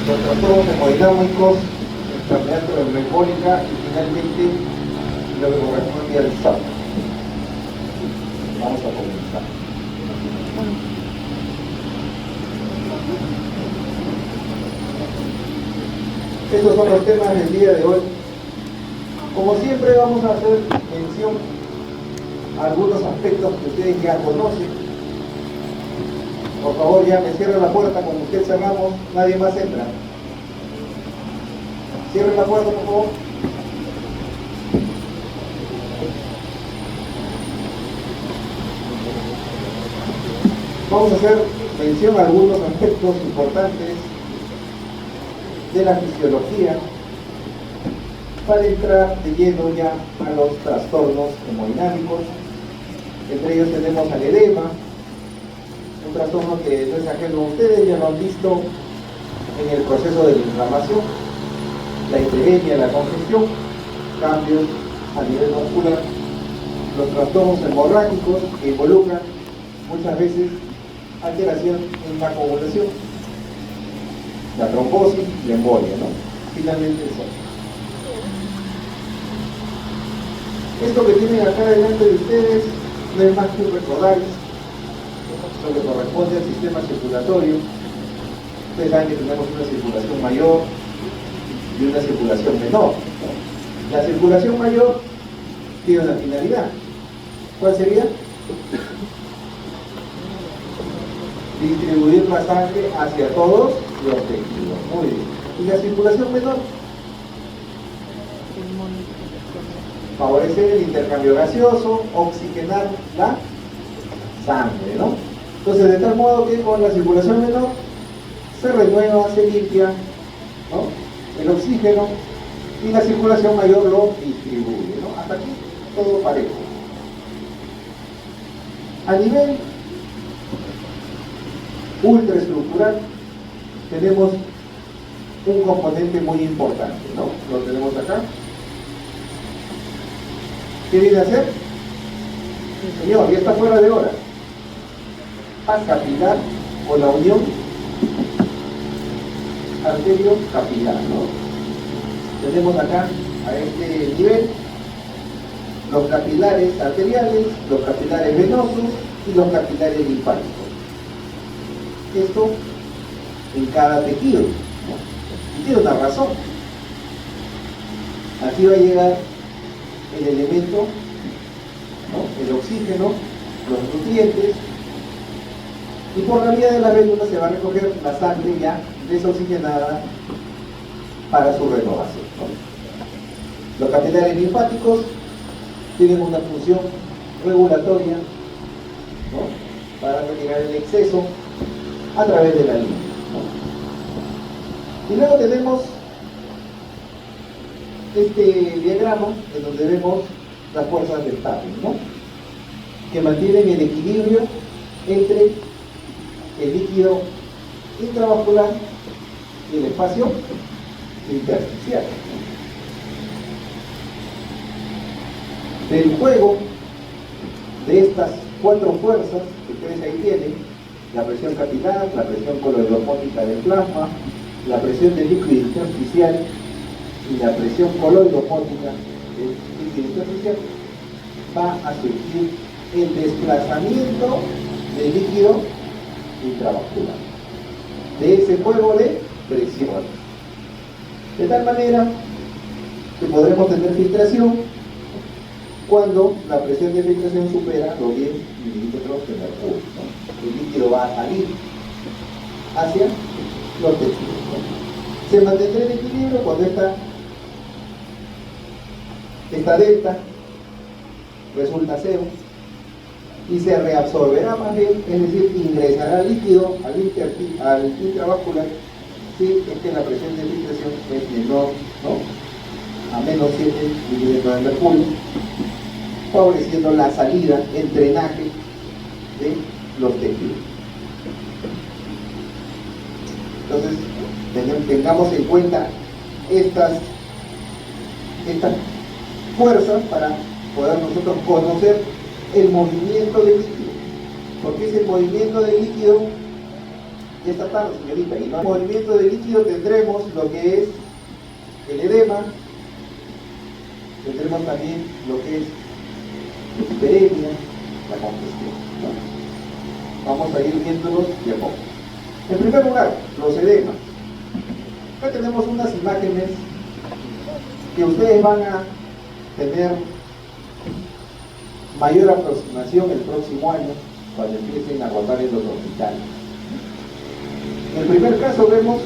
los trastornos hemodinámicos, enfermedad cardiometabólica y finalmente lo que corresponde al SAP. Vamos a comenzar. Estos son los temas del día de hoy. Como siempre vamos a hacer mención a algunos aspectos que ustedes ya conocen. Por favor, ya me cierren la puerta, cuando usted cerramos, nadie más entra. Cierren la puerta, por favor. Vamos a hacer mención a algunos aspectos importantes de la fisiología para entrar de lleno ya a los trastornos hemodinámicos. Entre ellos tenemos al edema, un trastorno que no es ajeno a ustedes, ya lo han visto en el proceso de la inflamación, la hiperemia, la congestión, cambios a nivel muscular, los trastornos hemorrágicos que involucran muchas veces alteración en la coagulación, la trombosis y la embolia, ¿no? Finalmente eso. Esto que tienen acá delante de ustedes no es más que un recordaris, lo que corresponde al sistema circulatorio. Ustedes saben que tenemos una circulación mayor y una circulación menor. La circulación mayor tiene una finalidad. ¿Cuál sería? Distribuir la sangre hacia todos los tejidos. Muy bien. ¿Y la circulación menor? Favorecer el intercambio gaseoso, oxigenar la sangre, ¿no? Entonces, de tal modo que con la circulación menor se renueva, se limpia, ¿no?, el oxígeno, y la circulación mayor lo distribuye, ¿no? Hasta aquí todo parejo. A nivel ultraestructural tenemos un componente muy importante, ¿no? Lo tenemos acá. ¿Qué viene a hacer? Señor, ya está fuera de hora. Paz capilar o la unión arterio-capilar, ¿no? Tenemos acá, a este nivel, los capilares arteriales, los capilares venosos y los capilares linfáticos. Esto en cada tejido, ¿no? Y tiene una razón. Aquí va a llegar el elemento, ¿no?, el oxígeno, los nutrientes, y por la vía de la médula se va a recoger la sangre ya desoxigenada para su renovación, ¿no? Los capilares linfáticos tienen una función regulatoria, ¿no?, para retirar el exceso a través de la línea, ¿no? Y luego tenemos este diagrama en donde vemos las fuerzas del tapping, ¿no?, que mantienen el equilibrio entre el líquido intravascular y el espacio intersticial. Del juego de estas cuatro fuerzas que ustedes ahí tienen, la presión capilar, la presión coloidopónica del plasma, la presión del líquido intersticial y la presión coloidopónica del líquido intersticial, va a surgir el desplazamiento del líquido intravascular, de ese juego de presión, de tal manera que podremos tener filtración cuando la presión de filtración supera los 10 milímetros de mercurio, ¿no? El líquido va a salir hacia los tejidos, ¿no? Se mantendrá el equilibrio cuando esta delta resulta cero, y se reabsorberá más bien, es decir, ingresará líquido al intravascular si es que la presión de filtración es menor, ¿no?, a menos 7 milímetros de mercurio, favoreciendo la salida, el drenaje de los tejidos. Entonces, tengamos en cuenta estas fuerzas para poder nosotros conocer el movimiento del líquido, porque es el movimiento del líquido Y esta tarde, señorita, y no hay movimiento de líquido, tendremos lo que es el edema, tendremos también lo que es la hiperemia, la congestión, ¿no? Vamos a ir viéndolos de a poco. En primer lugar, los edemas. Acá tenemos unas imágenes que ustedes van a tener mayor aproximación el próximo año cuando empiecen a rodar en los hospitales. En el primer caso vemos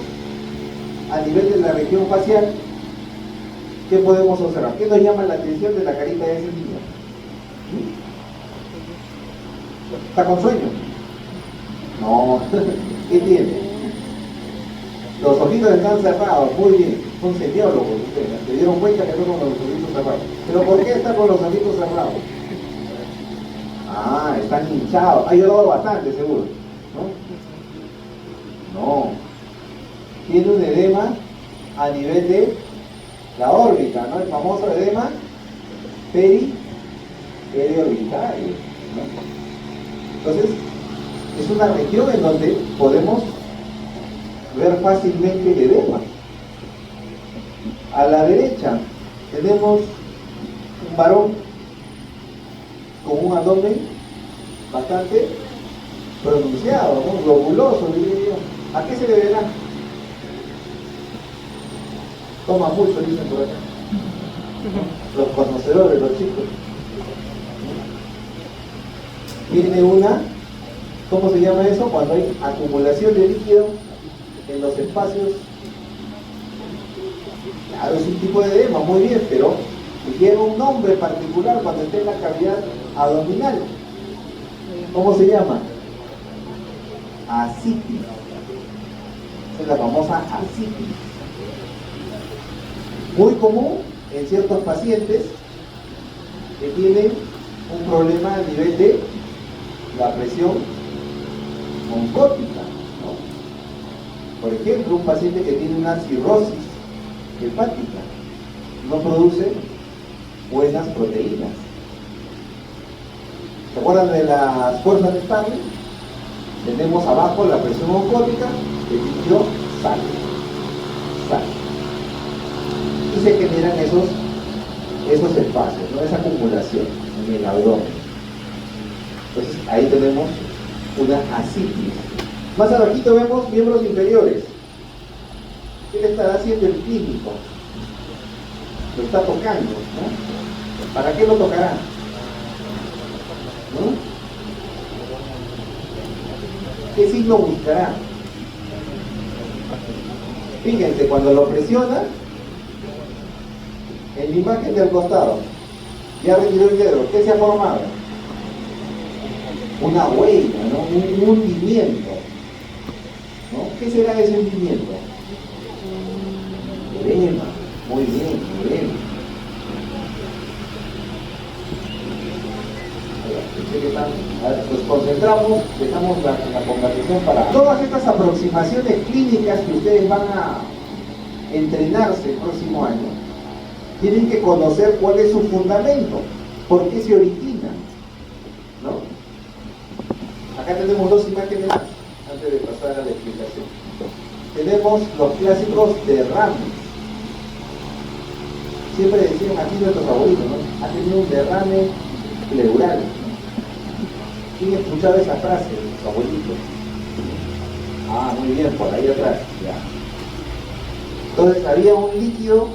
a nivel de la región facial, ¿qué podemos observar? ¿Qué nos llama la atención de la carita de ese niño? ¿Está con sueño? No. ¿Qué tiene? Los ojitos están cerrados, muy bien. Son semiólogos ustedes, se dieron cuenta que no con los ojitos cerrados. ¿Pero por qué está con los ojitos cerrados? Ah, están hinchados. Ha llorado bastante, seguro. ¿No? No. Tiene un edema a nivel de la órbita, ¿no? El famoso edema periorbital, ¿no? Entonces, es una región en donde podemos ver fácilmente el edema. A la derecha tenemos un varón con un abdomen bastante pronunciado, ¿no? Globuloso, diría yo. ¿A qué se deberá? Toma mucho, dicen por acá. Los conocedores, los chicos. Tiene una, ¿cómo se llama eso? Cuando hay acumulación de líquido en los espacios. Claro, es un tipo de edema, muy bien, pero tiene un nombre particular cuando esté en la cavidad abdominal. ¿Cómo se llama? Ascitis. Es la famosa ascitis. Muy común en ciertos pacientes que tienen un problema a nivel de la presión oncótica, ¿no? Por ejemplo, un paciente que tiene una cirrosis hepática no produce buenas proteínas. ¿Se acuerdan de las fuerzas de Stanley? Tenemos abajo la presión oncótica, el líquido sale. Y se generan esos espacios, ¿no? Esa acumulación en el abdomen. Entonces ahí tenemos una ascitis. Más abajito vemos miembros inferiores. ¿Qué le estará haciendo el clínico? Lo está tocando, ¿no? ¿Para qué lo tocará? ¿No? ¿Qué signo buscará? Fíjense, cuando lo presiona, en la imagen del costado, ya retiró el dedo, ¿qué se ha formado? Una huella, ¿no? Un hundimiento, ¿no? ¿Qué será ese hundimiento? Edema. Muy bien, muy bien. Nos concentramos, dejamos la conversación para todas estas aproximaciones clínicas que ustedes van a entrenarse el próximo año. Tienen que conocer cuál es su fundamento, por qué se origina, ¿no? Acá tenemos dos imágenes antes de pasar a la explicación. Tenemos los clásicos derrames. Siempre decían aquí nuestros abuelitos, ¿no? Ha tenido un derrame pleural. ¿Quién ha escuchado esa frase de sus abuelitos? Ah, muy bien, por ahí atrás, ya. Entonces había un líquido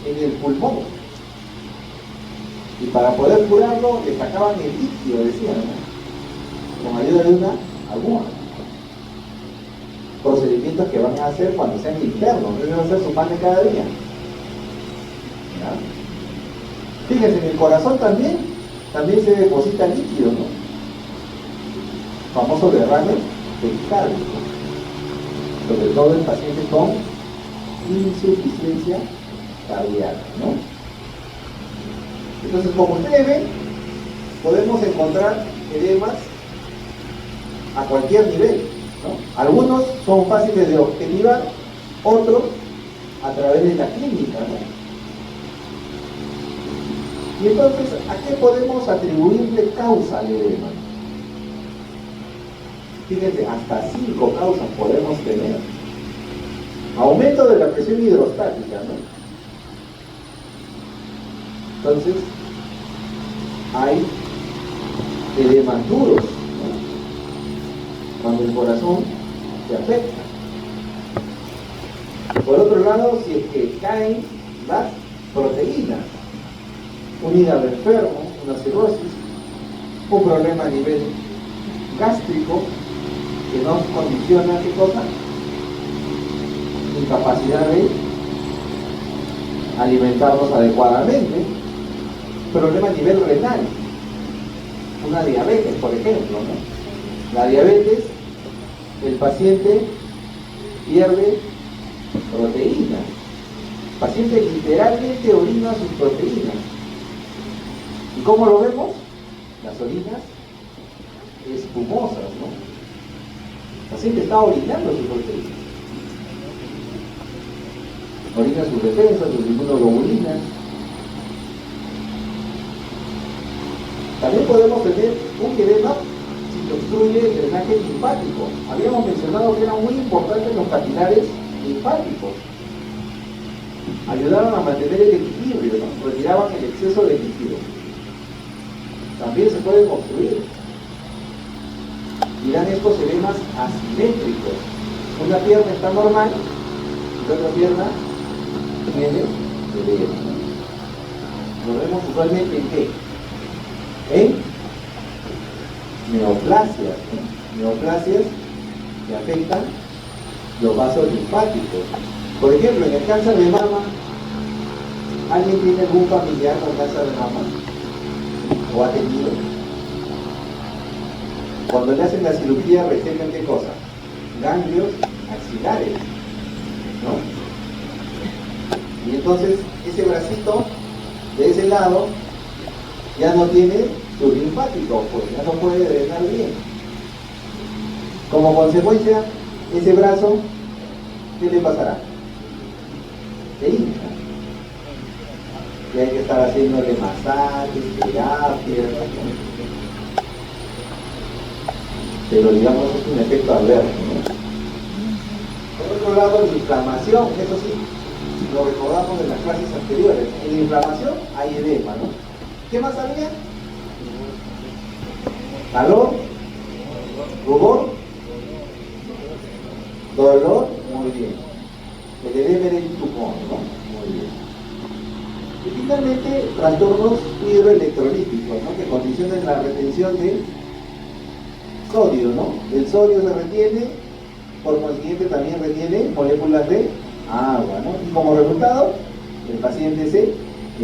en el pulmón. Y para poder curarlo, le sacaban el líquido, decían, ¿no? Con ayuda de una aguja. Procedimientos que van a hacer cuando sean internos, no va a ser su pan de cada día. ¿Ya? Fíjense, en el corazón también se deposita líquido, ¿no? Famoso derrame pericárdico, sobre todo en pacientes con insuficiencia cardíaca, ¿no? Entonces, como ustedes ven, podemos encontrar edemas a cualquier nivel, ¿no? Algunos son fáciles de objetivar, otros a través de la clínica, ¿no? Y entonces, ¿a qué podemos atribuirle causa al edema? Fíjense, hasta 5 causas podemos tener. Aumento de la presión hidrostática, ¿no? Entonces, hay edemas duros, ¿no? Cuando el corazón se afecta. Por otro lado, si es que caen las proteínas, un hígado enfermo, una cirrosis, un problema a nivel gástrico que nos condiciona, ¿qué cosa? Incapacidad de alimentarnos adecuadamente, problema a nivel renal, una diabetes, por ejemplo, ¿no? La diabetes, el paciente pierde proteínas, el paciente literalmente orina sus proteínas. ¿Y cómo lo vemos? Las orinas espumosas, ¿no? El paciente está orinando sus proteínas. Orina sus defensas, sus inmunoglobulinas. También podemos tener un edema si obstruye el drenaje linfático. Habíamos mencionado que eran muy importantes los capilares linfáticos. Ayudaban a mantener el equilibrio, ¿no? Retiraban el exceso de líquido. También se pueden obstruir. Y dan estos edemas asimétricos. Una pierna está normal y la otra pierna tiene edema. Lo vemos usualmente en ¿qué? En neoplasias, ¿no? Neoplasias que afectan los vasos linfáticos. Por ejemplo, en el cáncer de mama, ¿alguien tiene algún familiar con cáncer de mama? ¿O ha tenido? Cuando le hacen la cirugía recetan ¿qué cosa? Ganglios axilares, ¿no? Y entonces ese bracito de ese lado ya no tiene su linfático, pues ya no puede drenar bien. Como consecuencia, ese brazo, ¿qué le pasará? Se hincha. Y hay que estar haciéndole masajes, terapias, ¿no? Pero digamos es un efecto adverso, ¿no? Por otro lado, la inflamación, eso sí, lo recordamos de las clases anteriores. En la inflamación hay edema, ¿no? ¿Qué más había? Calor, rubor, dolor, muy bien. El edema era el tumor, ¿no? Muy bien. Y finalmente, trastornos hidroelectrolíticos, ¿no? Que condicionan la retención de sodio, ¿no? El sodio se retiene, por consiguiente también retiene moléculas de agua, ¿no? Y como resultado, el paciente se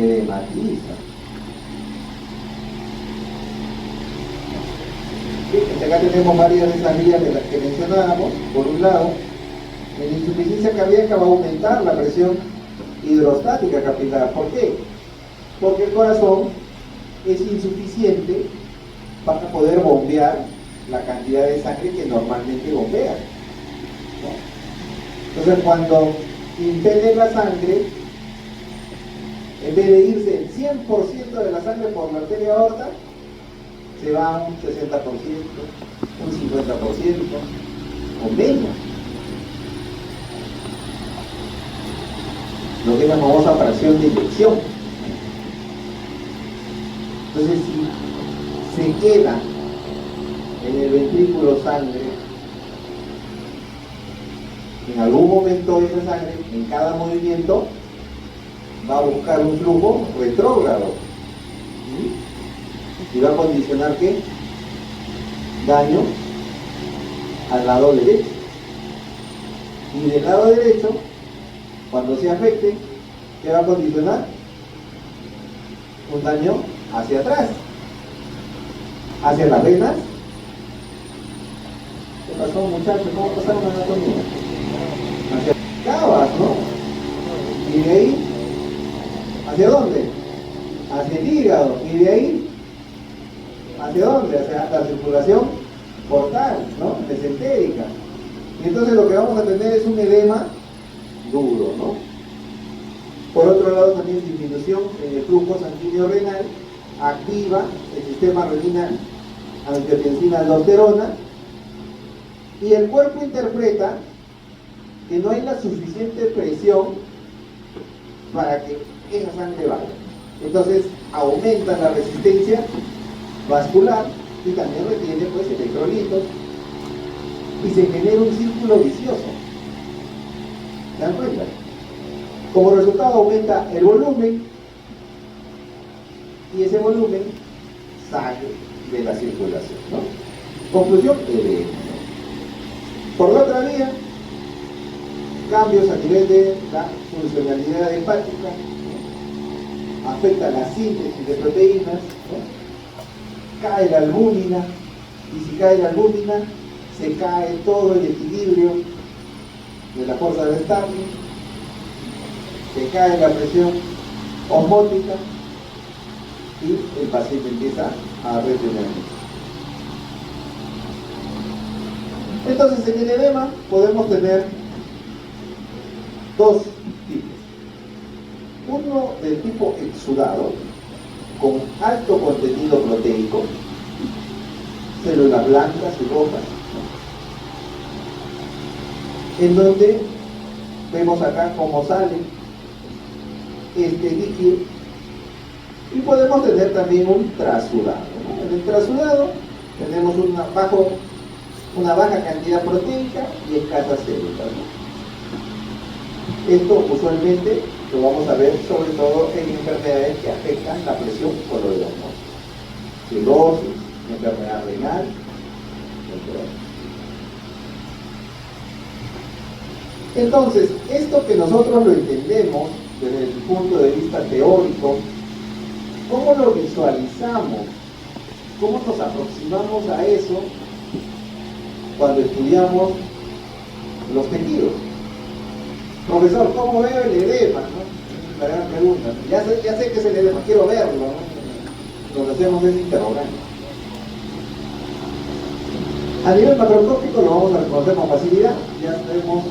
edematiza. Fíjense, acá tenemos varias de esas vías de las que mencionábamos. Por un lado, en insuficiencia cardíaca va a aumentar la presión hidrostática capilar. ¿Por qué? Porque el corazón es insuficiente para poder bombear la cantidad de sangre que normalmente bombea, ¿no? Entonces, cuando impele la sangre, en vez de irse el 100% de la sangre por la arteria aorta, se va un 60%, un 50% o menos. Lo que es la famosa fracción de eyección. Entonces, si se queda en el ventrículo sangre, en algún momento esa sangre, en cada movimiento, va a buscar un flujo retrógrado. ¿Sí? Y va a condicionar ¿qué? Daño al lado derecho. Y del lado derecho, cuando se afecte, ¿qué va a condicionar? Un daño hacia atrás, hacia las venas. ¿Qué pasó, muchachos? ¿Cómo pasaron la anatomía? Hacia cavas, ¿no? Y de ahí, ¿hacia dónde? Hacia el hígado. Y de ahí, ¿hacia dónde? Hacia la circulación portal, ¿no? Mesentérica. Y entonces lo que vamos a tener es un edema duro, ¿no? Por otro lado, también disminución en el flujo sanguíneo renal activa el sistema renina angiotensina aldosterona Y el cuerpo interpreta que no hay la suficiente presión para que esa sangre vaya. Entonces aumenta la resistencia vascular y también retiene pues electrolitos y se genera un círculo vicioso. ¿Se dan cuenta? Como resultado aumenta el volumen y ese volumen sale de la circulación, ¿no? Conclusión, por la otra vía, cambios a nivel de la funcionalidad hepática, ¿no? Afecta la síntesis de proteínas, ¿no? Cae la albúmina, y si cae la albúmina, se cae todo el equilibrio de la fuerza de Stirling, se cae la presión osmótica y el paciente empieza a retener. Entonces, en el edema podemos tener dos tipos. Uno del tipo exudado, con alto contenido proteico, células blancas y rojas, en donde vemos acá cómo sale este líquido, y podemos tener también un trasudado, ¿no? En el trasudado tenemos una baja cantidad proteica y escasas células, ¿no? Esto usualmente lo vamos a ver sobre todo en enfermedades que afectan la presión coloidal, cirrosis, enfermedad renal, entre otros. Entonces, esto que nosotros lo entendemos desde el punto de vista teórico, ¿cómo lo visualizamos? ¿Cómo nos aproximamos a eso cuando estudiamos los tejidos? Profesor, ¿cómo veo el edema? ¿No? La gran pregunta. Ya sé que es el edema, quiero verlo, ¿no? Nos hacemos ese interrogante. A nivel macroscópico lo vamos a reconocer con facilidad, ya sabemos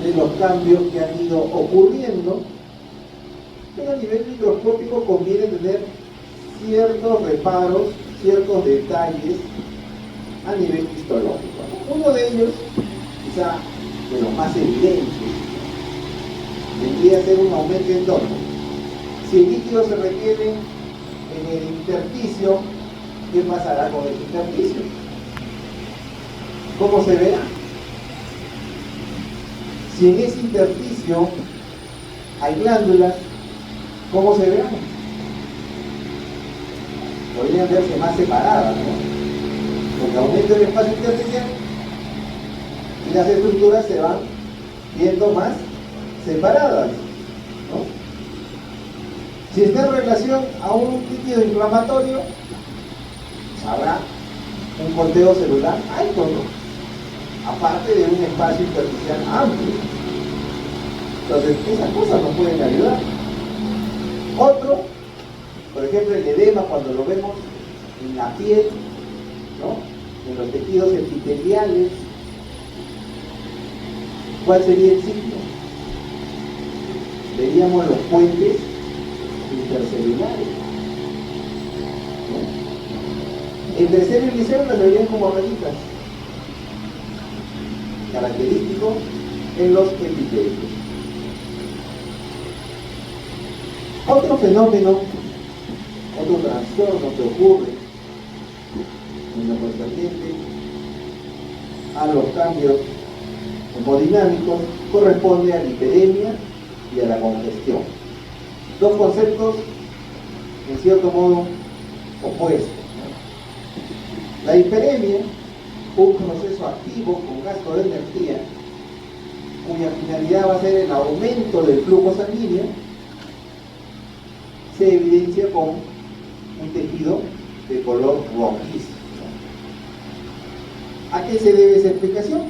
de los cambios que han ido ocurriendo, pero a nivel microscópico conviene tener ciertos reparos, ciertos detalles a nivel histológico, ¿no? Uno de ellos, quizá de los más evidentes, tendría que ser un aumento endógeno. Si el líquido se retiene en el intersticio, ¿qué pasará con el intersticio? ¿Cómo se verá? Si en ese intersticio hay glándulas, ¿cómo se verán? Podrían verse más separadas, ¿no? Porque aumenta el espacio intersticial y las estructuras se van viendo más separadas, ¿no? Si está en relación a un líquido inflamatorio, habrá un conteo celular alto, ¿no? Aparte de un espacio intersticial amplio. Entonces, esas cosas nos pueden ayudar. Otro, por ejemplo, el edema, cuando lo vemos en la piel, ¿no? En los tejidos epiteliales, ¿cuál sería el signo? Veríamos los puentes intercelulares, ¿no? Entre célula y célula se verían como rayitas, característico en los epitelios. Otro fenómeno, otro trastorno que ocurre en lo concerniente a los cambios hemodinámicos corresponde a la hiperemia y a la congestión. Dos conceptos en cierto modo opuestos, ¿no? La hiperemia, un proceso activo con gasto de energía, cuya finalidad va a ser el aumento del flujo sanguíneo, se evidencia con un tejido de color rojizo. ¿A qué se debe esa explicación?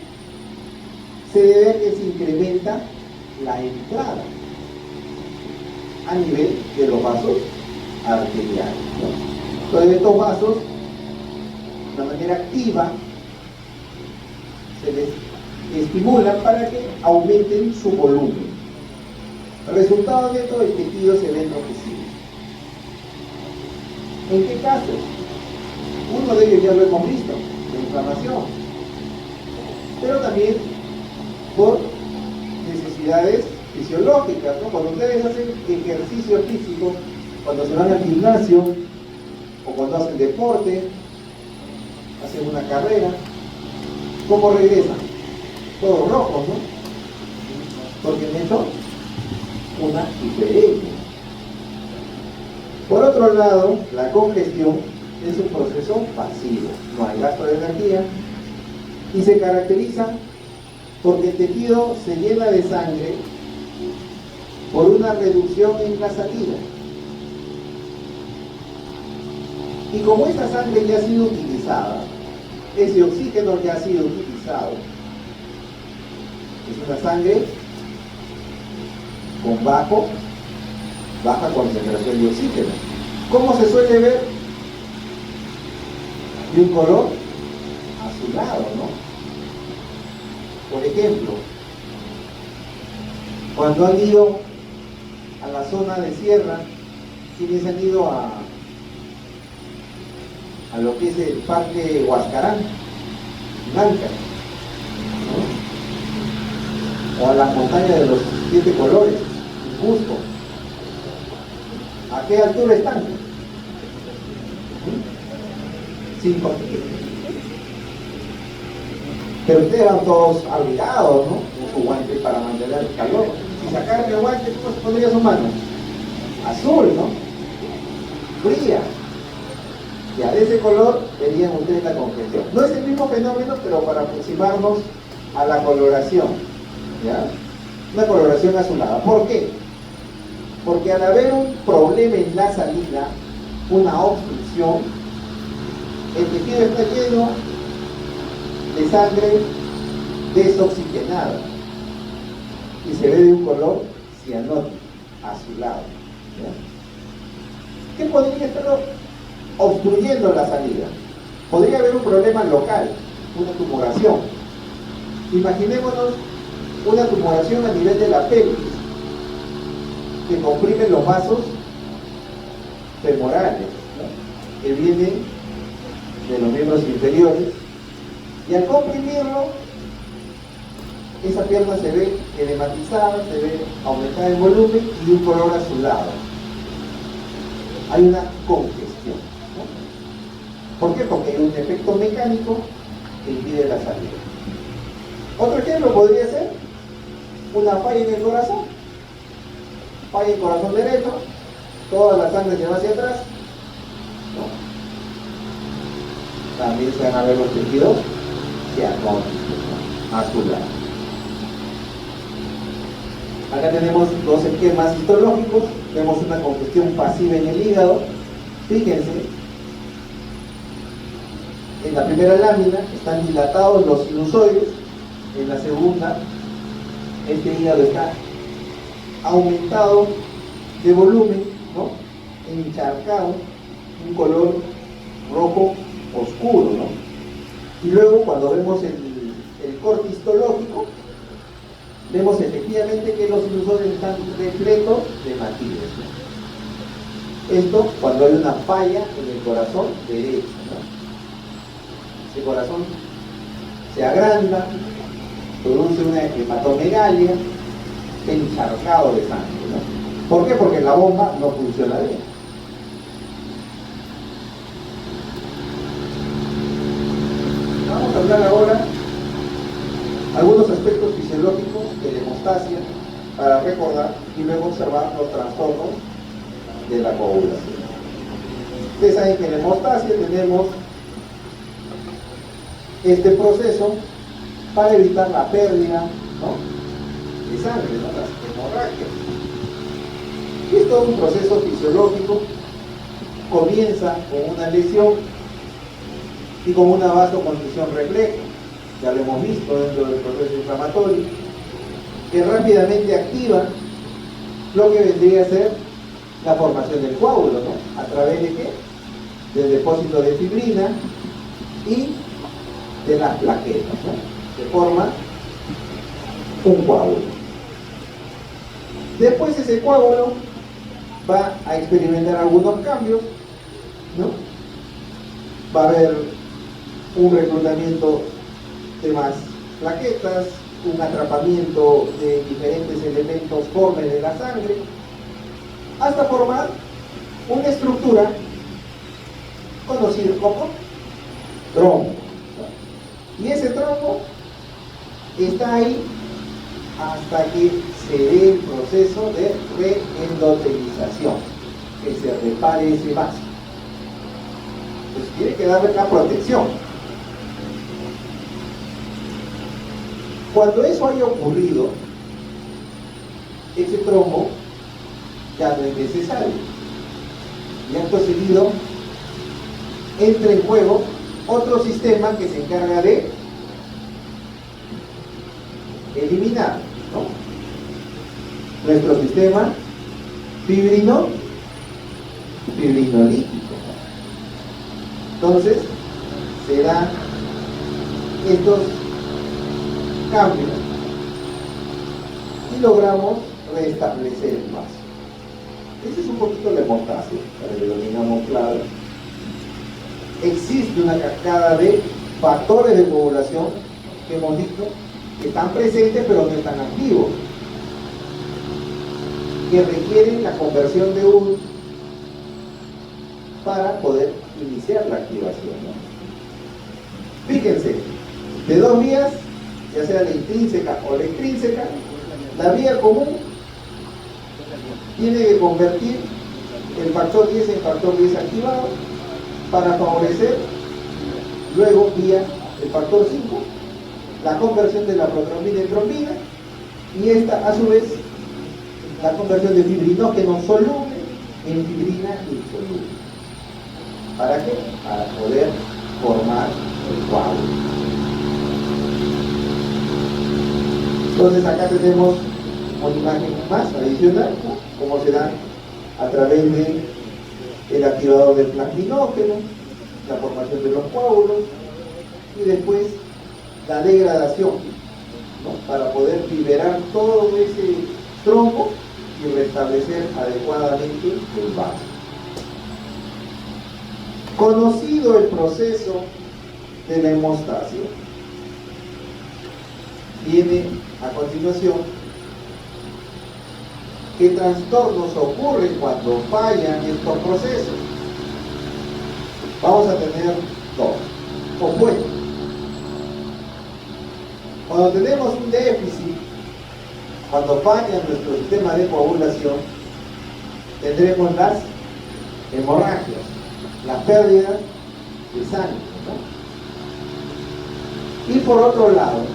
Se debe a que se incrementa la entrada a nivel de los vasos arteriales, ¿no? Entonces estos vasos, de manera activa, se les estimulan para que aumenten su volumen. Resultado de esto, el tejido se ve enrojecido. ¿En qué casos? Uno de ellos ya lo hemos visto, la inflamación. pero también por necesidades fisiológicas, ¿no? Cuando ustedes hacen ejercicio físico, cuando se van al gimnasio, o cuando hacen deporte, hacen una carrera, ¿cómo regresan? Todos rojos, ¿no? Porque han hecho una hiperemia. Por otro lado, la congestión es un proceso pasivo, no hay gasto de energía y se caracteriza porque el tejido se llena de sangre por una reducción en la salida. Y como esa sangre ya ha sido utilizada, ese oxígeno ya ha sido utilizado, es una sangre con baja concentración de oxígeno. ¿Cómo se suele ver? De un color azulado, ¿no? Por ejemplo, cuando han ido a la zona de sierra, quienes han ido a lo que es el parque Huascarán, Nanca, ¿no? O a las montañas de los 7 colores, Cusco. ¿A qué altura están? 5 metros. Pero ustedes van todos abrigados, ¿no? Con su guante para mantener el calor. Si sacaran el guante, ¿cómo se pondría su mano? Azul, ¿no? Fría. Ya de ese color verían ustedes la congestión. No es el mismo fenómeno, pero para aproximarnos a la coloración, ¿ya? Una coloración azulada. ¿Por qué? Porque al haber un problema en la salida, una obstrucción, el tejido está lleno de sangre desoxigenada y se ve de un color cianótico, azulado, ¿ya? ¿Qué podría estar obstruyendo la salida? Podría haber un problema local, una tumoración. Imaginémonos una tumoración a nivel de la pelvis que comprime los vasos femorales, ¿no? Que vienen de los miembros inferiores, y al comprimirlo, esa pierna se ve edematizada, se ve aumentada en volumen y un color azulado. Hay una congestión, ¿no? ¿Por qué? Porque hay un efecto mecánico que impide la salida. Otro ejemplo podría ser una falla en el corazón. Falla en el corazón derecho, toda la sangre se va hacia atrás, ¿no? También se van a ver los tejidos cianóticos, ¿no? Azulados. Acá tenemos dos esquemas histológicos. Vemos una congestión pasiva en el hígado. Fíjense, en la primera lámina están dilatados los sinusoides. En la segunda, este hígado está aumentado de volumen, ¿no? Encharcado, un color rojo oscuro, ¿no? Y luego cuando vemos el corte histológico, vemos efectivamente que los sinusoides están repletos de matrices, ¿no? Esto cuando hay una falla en el corazón derecho, ¿no? Ese corazón se agranda, produce una hepatomegalia, encharcado de sangre, ¿no? ¿Por qué? Porque la bomba no funciona bien. Vamos a hablar ahora algunos aspectos fisiológicos de la hemostasia para recordar y luego observar los trastornos de la coagulación. Ustedes saben que en la hemostasia tenemos este proceso para evitar la pérdida, ¿no?, de sangre, ¿no?, las hemorragias. Y es todo un proceso fisiológico. Comienza con una lesión y con una vasoconstricción refleja, ya lo hemos visto dentro del proceso inflamatorio, que rápidamente activa lo que vendría a ser la formación del coágulo, ¿no? ¿A través de qué? Del depósito de fibrina y de las plaquetas, ¿no? Se forma un coágulo. Después ese coágulo va a experimentar algunos cambios, ¿no? Va a haber un reclutamiento de más plaquetas, un atrapamiento de diferentes elementos formes de la sangre, hasta formar una estructura conocida como trombo. Y ese trombo está ahí hasta que se dé el proceso de reendotelización, que se repare ese vaso. Pues tiene que darle la protección. Cuando eso haya ocurrido, ese trombo ya no es necesario. Y acto seguido entra en juego otro sistema que se encarga de eliminar, ¿no?, nuestro sistema fibrinolítico. Entonces se dan estos cambios y logramos restablecer el vaso. Ese es un poquito la hemostasia, para que lo tengamos claro. Existe una cascada de factores de coagulación que hemos dicho que están presentes pero no están activos, que requieren la conversión de uno para poder iniciar la activación, ¿no? Fíjense, de dos vías, ya sea la intrínseca o la extrínseca, la vía común tiene que convertir el factor 10 en factor 10 activado para favorecer luego vía el factor 5 la conversión de la protrombina en trombina, y esta a su vez la conversión de fibrinógeno soluble en fibrina insoluble. ¿Para qué? Para poder formar el coágulo. Entonces acá tenemos una imagen más adicional, ¿no?, cómo se da a través de el activador del plasminógeno, la formación de los coágulos y después la degradación, ¿no?, para poder liberar todo ese trombo y restablecer adecuadamente el vaso. Conocido el proceso de la hemostasia, viene a continuación qué trastornos ocurren cuando fallan estos procesos. Vamos a tener dos compuestos. Cuando tenemos un déficit, cuando falla nuestro sistema de coagulación, tendremos las hemorragias, las pérdidas de sangre, ¿no? Y por otro lado,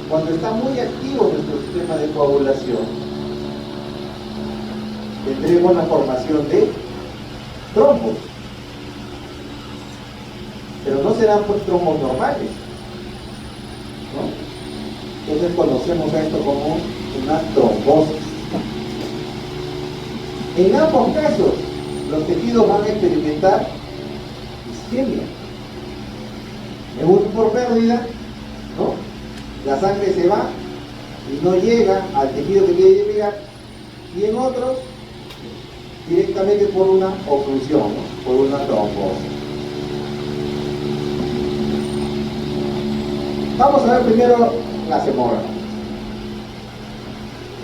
cuando está muy activo nuestro sistema de coagulación, tendremos la formación de trombos, pero no serán pues trombos normales, ¿no? Entonces conocemos a esto como una trombosis. En ambos casos, los tejidos van a experimentar isquemia. En uno por pérdida, ¿no?, la sangre se va y no llega al tejido que quiere llegar, y en otros directamente por una oclusión, ¿no?, por una trombosis. Vamos a ver primero las hemorragias.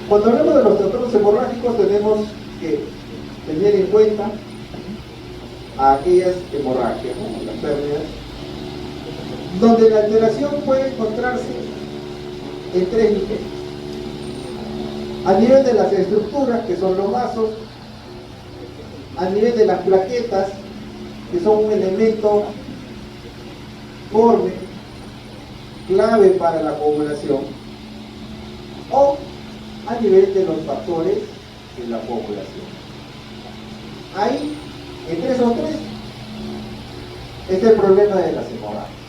Cuando hablamos de los trastornos hemorrágicos tenemos que tener en cuenta a aquellas hemorragias, ¿no?, las pérdidas, donde la alteración puede encontrarse en tres niveles. A nivel de las estructuras, que son los vasos, a nivel de las plaquetas, que son un elemento forme, clave para la coagulación, o a nivel de los factores de la coagulación. Ahí, entre esos tres, está el problema de las hemorragias.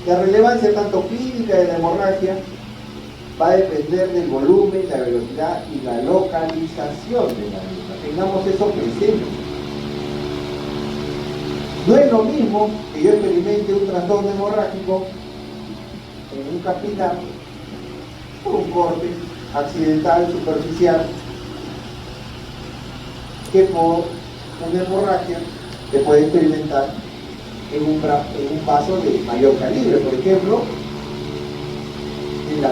La relevancia tanto clínica de la hemorragia va a depender del volumen, la velocidad y la localización de la misma. Tengamos eso presente. No es lo mismo que yo experimente un trastorno hemorrágico en un capilar por un corte accidental superficial que por una hemorragia que puede experimentar en un vaso de mayor calibre, por ejemplo, en la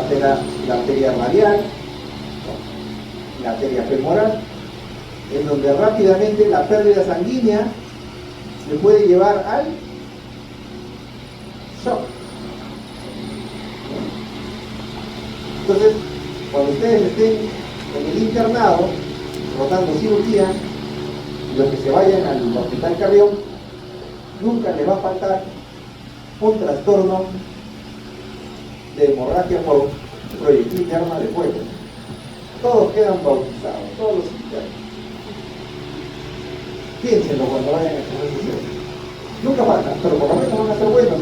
arteria radial, ¿no? La arteria femoral, en donde rápidamente la pérdida sanguínea se puede llevar al shock. Entonces, cuando ustedes estén en el internado, rotando cirugía, los que se vayan al hospital Carrión, nunca les va a faltar un trastorno de hemorragia por proyectil de arma de fuego. Todos quedan bautizados, todos los internos. Piénsenlo cuando vayan a hacer eso. Nunca faltan, pero por lo menos van a ser buenos,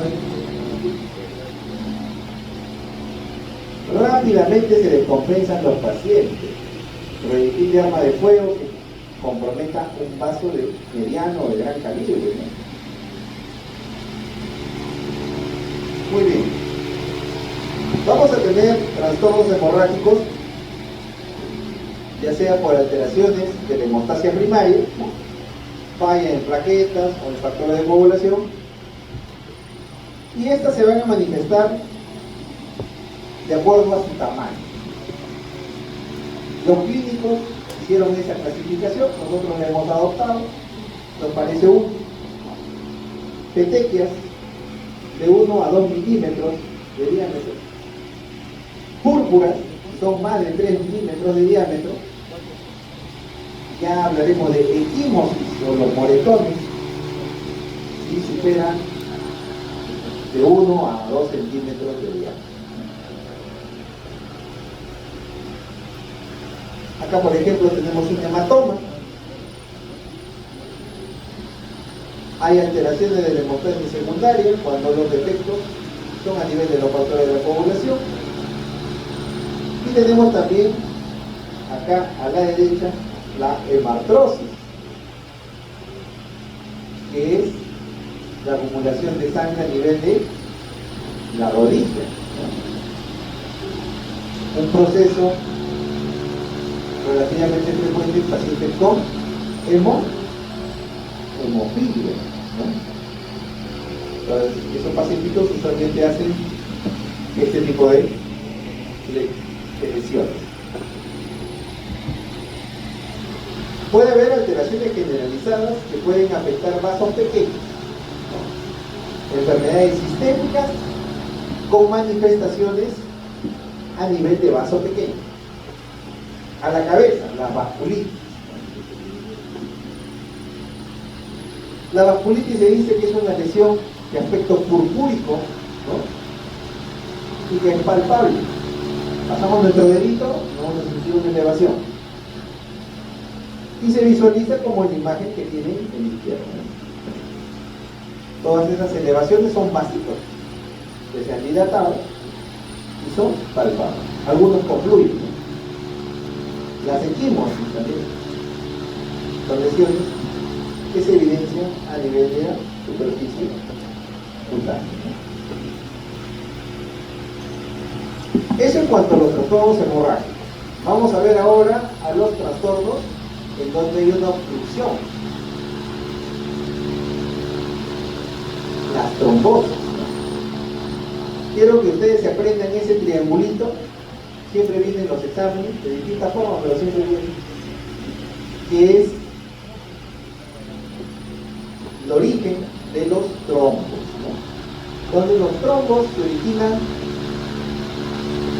Rápidamente se descompensan los pacientes. Proyectil de arma de fuego que comprometa un vaso de mediano o de gran calibre, ¿no? Muy bien. Vamos a tener trastornos hemorrágicos, ya sea por alteraciones de la hemostasia primaria, falla en plaquetas o en factores de coagulación, y estas se van a manifestar de acuerdo a su tamaño. Los clínicos hicieron esa clasificación, nosotros la hemos adoptado, nos parece útil. Petequias de 1 a 2 milímetros de diámetro, púrpuras, son más de 3 milímetros de diámetro, ya hablaremos de equimosis o los moretones, y superan de 1 a 2 centímetros de diámetro. Acá, por ejemplo, tenemos un hematoma. Hay alteraciones de la hemostasis secundaria cuando los defectos son a nivel de los factores de la coagulación. Y tenemos también, acá a la derecha, la hemartrosis, que es la acumulación de sangre a nivel de la rodilla, ¿no? Un proceso relativamente frecuente en pacientes con hemofilia, ¿no? Entonces, esos pacientitos usualmente hacen este tipo de lesiones. Puede haber alteraciones generalizadas que pueden afectar vasos pequeños, ¿no? Enfermedades sistémicas con manifestaciones a nivel de vaso pequeño. A la cabeza, la vasculitis. La vasculitis se dice que es una lesión de aspecto purpúrico, ¿no? Y que es palpable. Pasamos nuestro dedito, vamos a sentir una elevación. Y se visualiza como en la imagen que tienen en la izquierda. Todas esas elevaciones son básicas, que se han dilatado y son palpables. Algunos con fluido. Las equimosis también son lesiones que se evidencian a nivel de la superficie cutánea. Eso en cuanto a los trastornos hemorrágicos. Vamos a ver ahora a los trastornos en donde hay una obstrucción. Las trombosis. Quiero que ustedes se aprendan ese triangulito. Siempre vienen los exámenes de distintas formas, pero siempre vienen, que es el origen de los trombos, ¿no? Donde los trombos se originan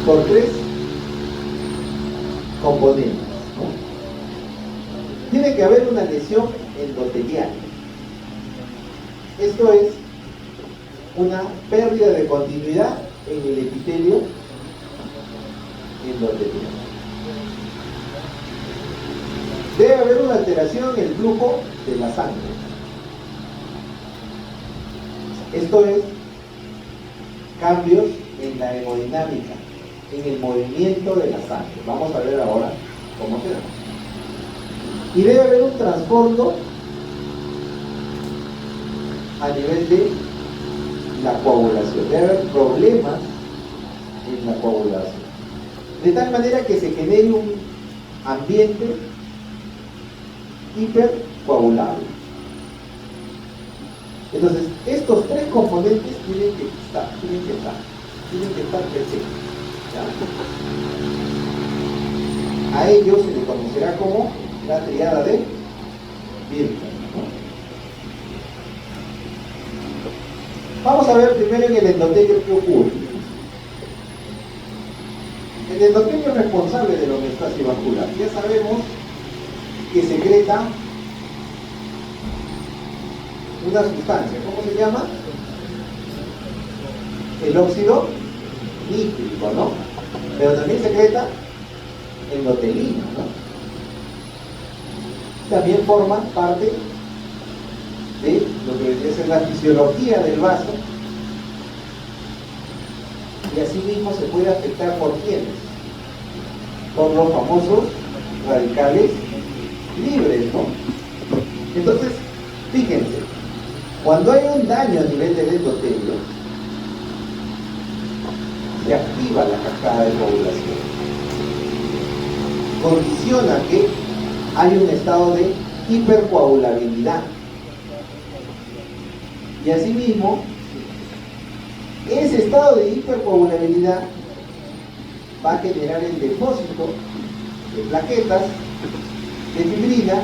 por 3 componentes, ¿no? Tiene que haber una lesión endotelial. Esto es una pérdida de continuidad en el epitelio endotelial. Debe haber una alteración en el flujo de la sangre. Esto es cambios en la hemodinámica, en el movimiento de la sangre. Vamos a ver ahora cómo se da. Y debe haber un trasfondo a nivel de la coagulación. Debe haber problemas en la coagulación. De tal manera que se genere un ambiente hipercoagulable. Entonces, estos tres componentes tienen que estar presentes. ¿Ya? A ellos se le conocerá como la triada de Birkhoff, ¿no? Vamos a ver primero en el endotelio qué ocurre. El endotelio es responsable de la homeostasis vascular. Ya sabemos que secreta una sustancia, ¿cómo se llama? El óxido nítrico, ¿no? Pero también secreta endotelina, ¿no? También forma parte de lo que debería ser la fisiología del vaso, y asimismo se puede afectar por quiénes, por los famosos radicales libres, ¿no? Entonces, fíjense, cuando hay un daño a nivel del endotelio, se activa la cascada de coagulación, condiciona que hay un estado de hipercoagulabilidad, y asimismo ese estado de hipercoagulabilidad va a generar el depósito de plaquetas de fibrina,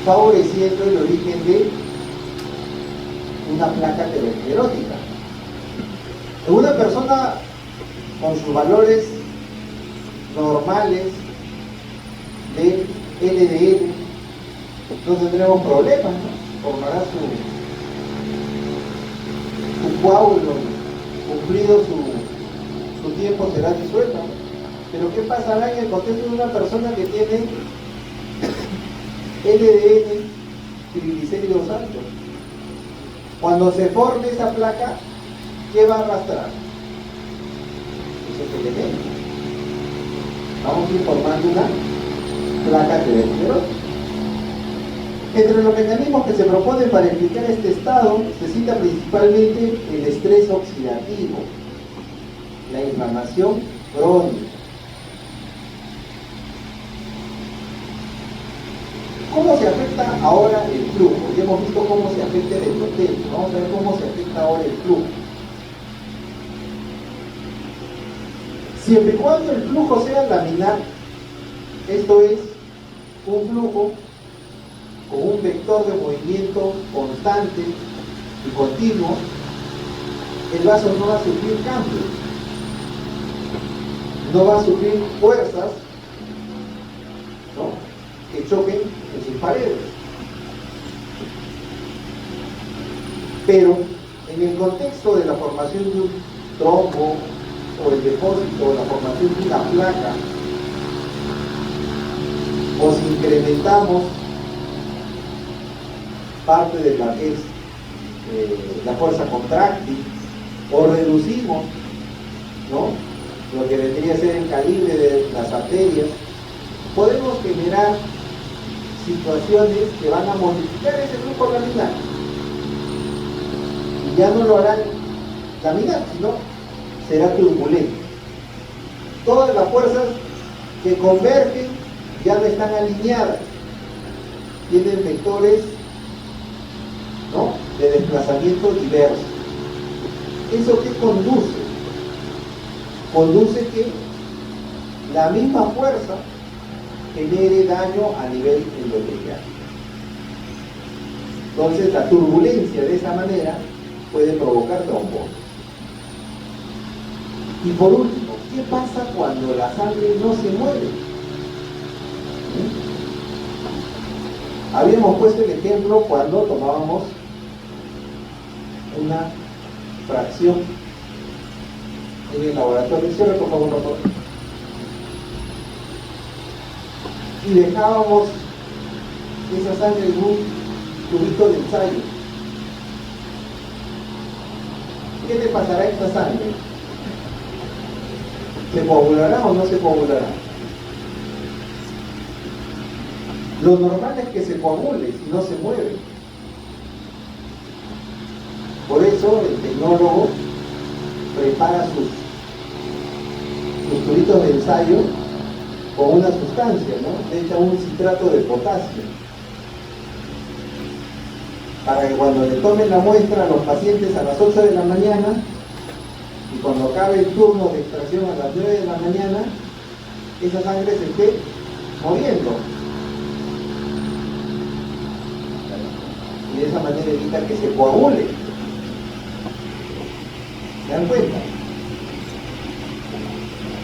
favoreciendo el origen de una placa aterosclerótica. En una persona con sus valores normales de LDL no tendremos problemas, ¿no? Formará su coágulo, cumplido su tiempo, será disuelto. Pero ¿qué pasará en el contexto de una persona que tiene LDL triglicéridos altos? Cuando se forme esa placa, ¿qué va a arrastrar? Esos elementos. Vamos a ir formando una placa aterosclerótica. Entre los mecanismos que se proponen para explicar este estado, se cita principalmente el estrés oxidativo, la inflamación crónica. ¿Cómo se afecta ahora el flujo? Ya hemos visto cómo se afecta el endotelio. Vamos a ver cómo se afecta ahora el flujo. Siempre y cuando el flujo sea laminar, esto es, un flujo con un vector de movimiento constante y continuo, el vaso no va a sufrir cambios, no va a sufrir fuerzas, ¿no?, que choquen en sus paredes. Pero en el contexto de la formación de un trombo o el depósito o la formación de una placa, o si incrementamos parte de la que es la fuerza contráctil, o reducimos, ¿no?, lo que vendría a ser el calibre de las arterias, podemos generar situaciones que van a modificar ese flujo laminar, y ya no lo harán laminar, sino será turbulento. Todas las fuerzas que convergen ya no están alineadas, tienen vectores, ¿no?, de desplazamiento diversos. ¿Eso qué conduce? Conduce que la misma fuerza genere daño a nivel endotelial. Entonces la turbulencia de esa manera puede provocar trombosis. Y por último, ¿qué pasa cuando la sangre no se mueve? Habíamos puesto el ejemplo cuando tomábamos una fracción en el laboratorio. Cierra por favor, doctor. Y dejábamos esa sangre en un tubito de ensayo. ¿Qué le pasará a esta sangre? ¿Se coagulará o no se coagulará? Lo normal es que se coagule si no se mueve. Por eso el tecnólogo prepara sus tubitos de ensayo con una sustancia, ¿no? Le echa un citrato de potasio. para que cuando le tomen la muestra a los pacientes a las 8 de la mañana y cuando acabe el turno de extracción a las 9 de la mañana, esa sangre se esté moviendo. Y de esa manera evita que se coagule. ¿Se dan cuenta?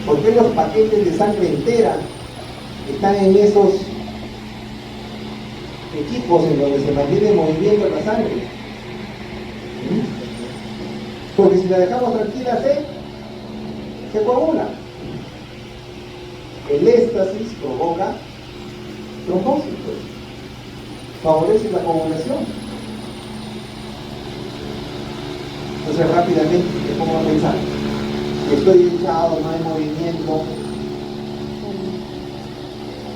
¿Por qué los paquetes de sangre entera están en esos equipos en donde se mantiene movimiento la sangre? Porque si la dejamos tranquila se coagula. El éxtasis provoca trombosis, favorece la coagulación. Entonces rápidamente me pongo a pensar, estoy echado, no hay movimiento,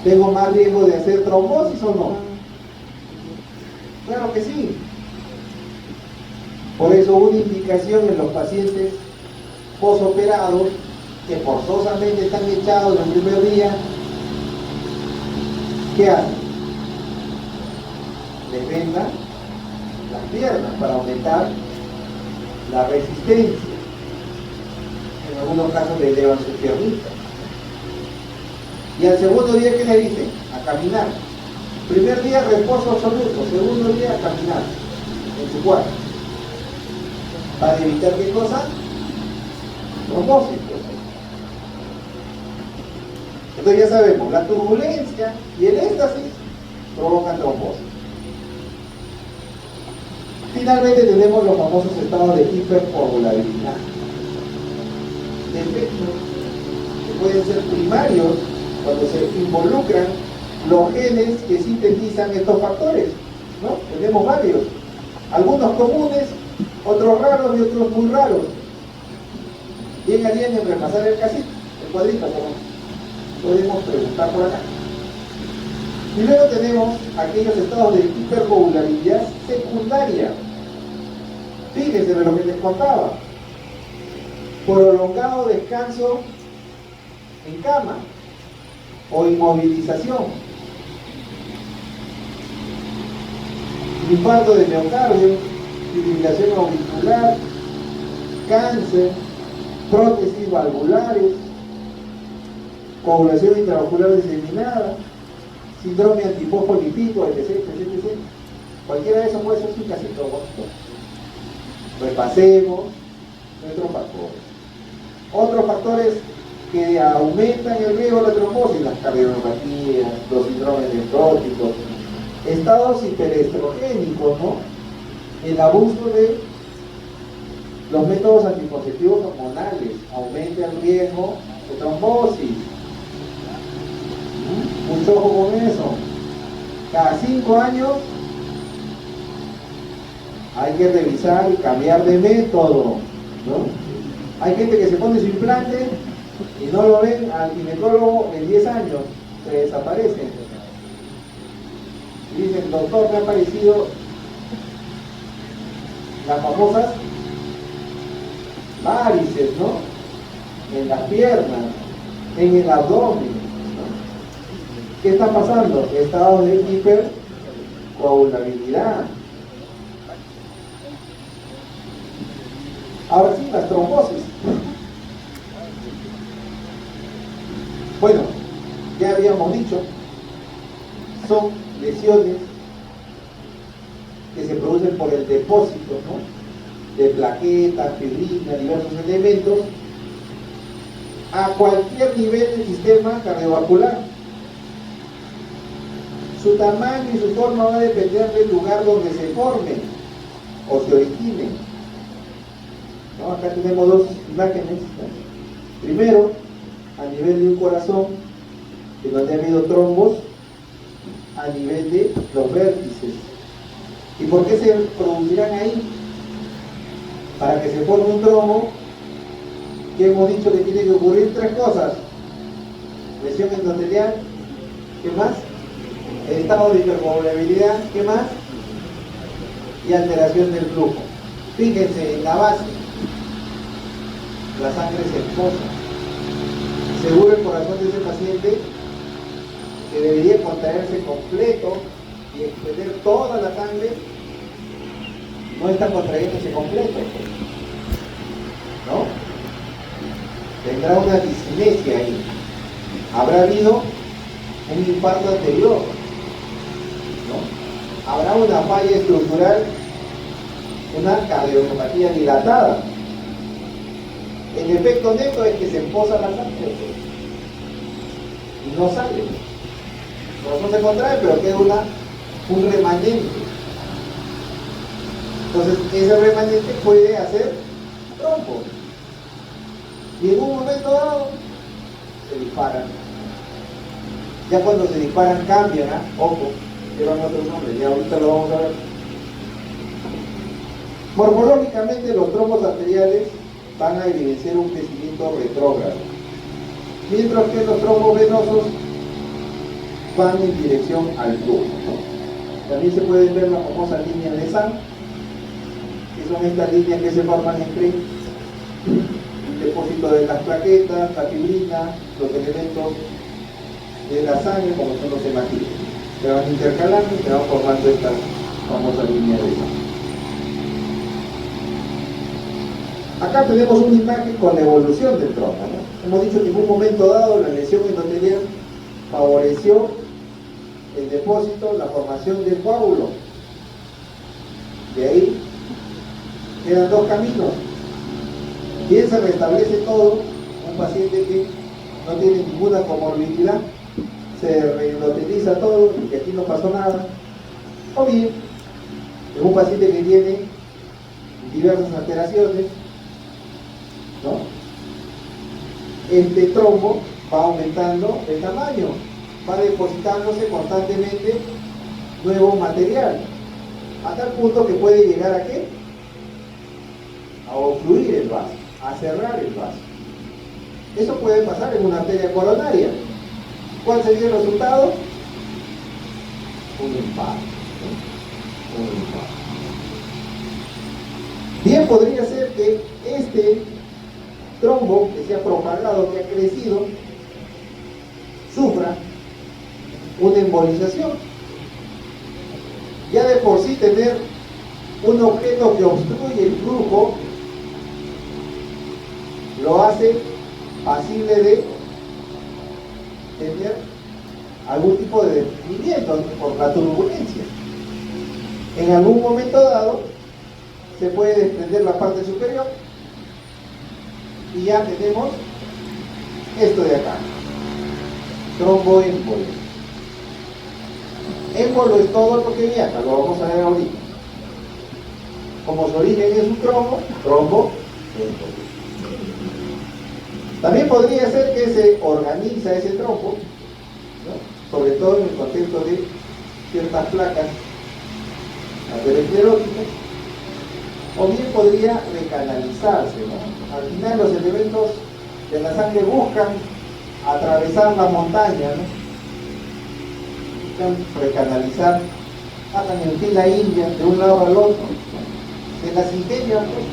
¿tengo más riesgo de hacer trombosis o no? Claro que sí. Por eso una indicación en los pacientes posoperados que forzosamente están echados en el primer día, ¿qué hacen? Les vendan las piernas para aumentar la resistencia. En algunos casos le elevan sus piernitas. Y al segundo día, ¿qué le dicen? A caminar. Primer día reposo absoluto, segundo día a caminar en su cuarto. Para evitar qué cosa? Trombosis. Entonces ya sabemos, la turbulencia y el éxtasis provocan trombosis. Finalmente tenemos los famosos estados de hipercoagulabilidad. Defectos que pueden ser primarios cuando se involucran los genes que sintetizan estos factores, ¿no? Tenemos varios, algunos comunes, otros raros y otros muy raros. Bien harían en repasar el cuadrito, perdón. Podemos preguntar por acá. Primero tenemos aquellos estados de hipercoagulabilidad secundaria. Fíjense de lo que les contaba. Prolongado descanso en cama o inmovilización. Infarto de miocardio, fibrilación auricular, cáncer, prótesis valvulares, coagulación intravascular diseminada, síndrome antifosfolipídico, etc, etc. Cualquiera de esos puede ser su casito. Repasemos nuestros factores. Otros factores que aumentan el riesgo de la trombosis, las cardiomiopatías, los síndromes nefróticos, estados hiperestrogénicos, ¿no? El abuso de los métodos anticonceptivos hormonales aumenta el riesgo de trombosis. Mucho ojo con eso. Cada 5 años hay que revisar y cambiar de método, ¿no? Hay gente que se pone su implante y no lo ven al ginecólogo en 10 años, se desaparecen. Y dicen, doctor, me ha aparecido las famosas varices, ¿no? En las piernas, en el abdomen, ¿no? ¿Qué está pasando? Estado de hipercoagulabilidad. Ahora sí, las trombosis. Bueno, ya habíamos dicho, son lesiones que se producen por el depósito, ¿no? De plaquetas, fibrina, diversos elementos a cualquier nivel del sistema cardiovascular. Su tamaño y su forma va a depender del lugar donde se formen o se originen, ¿no? Acá tenemos dos imágenes, ¿no? Primero, a nivel de un corazón, en donde ha habido trombos a nivel de los vértices. ¿Y por qué se producirán ahí? Para que se forme un trombo, que hemos dicho que tiene que ocurrir 3 cosas: lesión endotelial, ¿qué más? Estado de hipercoagulabilidad, ¿qué más? Y alteración del flujo. Fíjense en la base, la sangre se esposa. Seguro el corazón de ese paciente, que debería contraerse completo y expender toda la sangre, no está contrayéndose completo, ¿no? Tendrá una discinesia ahí. Habrá habido un infarto anterior, ¿no? Habrá una falla estructural, una cardiopatía dilatada. El efecto neto es que se empoza la sangre y no sale. El corazón se contrae, pero queda un remanente. Entonces, ese remanente puede hacer trombo. Y en un momento dado, se disparan. Ya cuando se disparan cambian, ojo, llevan otro nombre, ya ahorita lo vamos a ver. Morfológicamente los trombos arteriales van a evidenciar un crecimiento retrógrado, mientras que los trombos venosos van en dirección al flujo, ¿no? También se pueden ver las famosas líneas de Sand, que son estas líneas que se forman entre el depósito de las plaquetas, la fibrina, los elementos de la sangre, como son los hematitos. Se van intercalando y se van formando estas famosas líneas de Sand. Acá tenemos una imagen con la evolución del trombo, ¿no? Hemos dicho que en un momento dado la lesión endotelial favoreció el depósito, la formación del coágulo. De ahí quedan dos caminos. Bien se restablece todo, un paciente que no tiene ninguna comorbilidad, se reendoteliza todo y que aquí no pasó nada. O bien, es un paciente que tiene diversas alteraciones, ¿no? Este trombo va aumentando el tamaño, va depositándose constantemente nuevo material, a tal punto que puede llegar a ¿qué? A obstruir el vaso, a cerrar el vaso. Eso puede pasar en una arteria coronaria. ¿Cuál sería el resultado? Un infarto, ¿no? Un infarto. Bien podría ser que este trombo que se ha propagado, que ha crecido, sufra una embolización. Ya de por sí tener un objeto que obstruye el flujo lo hace pasible de tener algún tipo de desprendimiento por la turbulencia. En algún momento dado se puede desprender la parte superior y ya tenemos esto de acá, tromboémbolo. Émbolo es todo lo que viaja, lo vamos a ver ahorita. Como su origen es un trombo, émbolo. También podría ser que se organiza ese trombo, ¿no? Sobre todo en el contexto de ciertas placas ateroscleróticas, o bien podría recanalizarse, ¿no? Al final los elementos de la sangre buscan atravesar la montaña, ¿no? Buscan recanalizar, pasan en fila india de un lado al otro, se las ingenian, pues,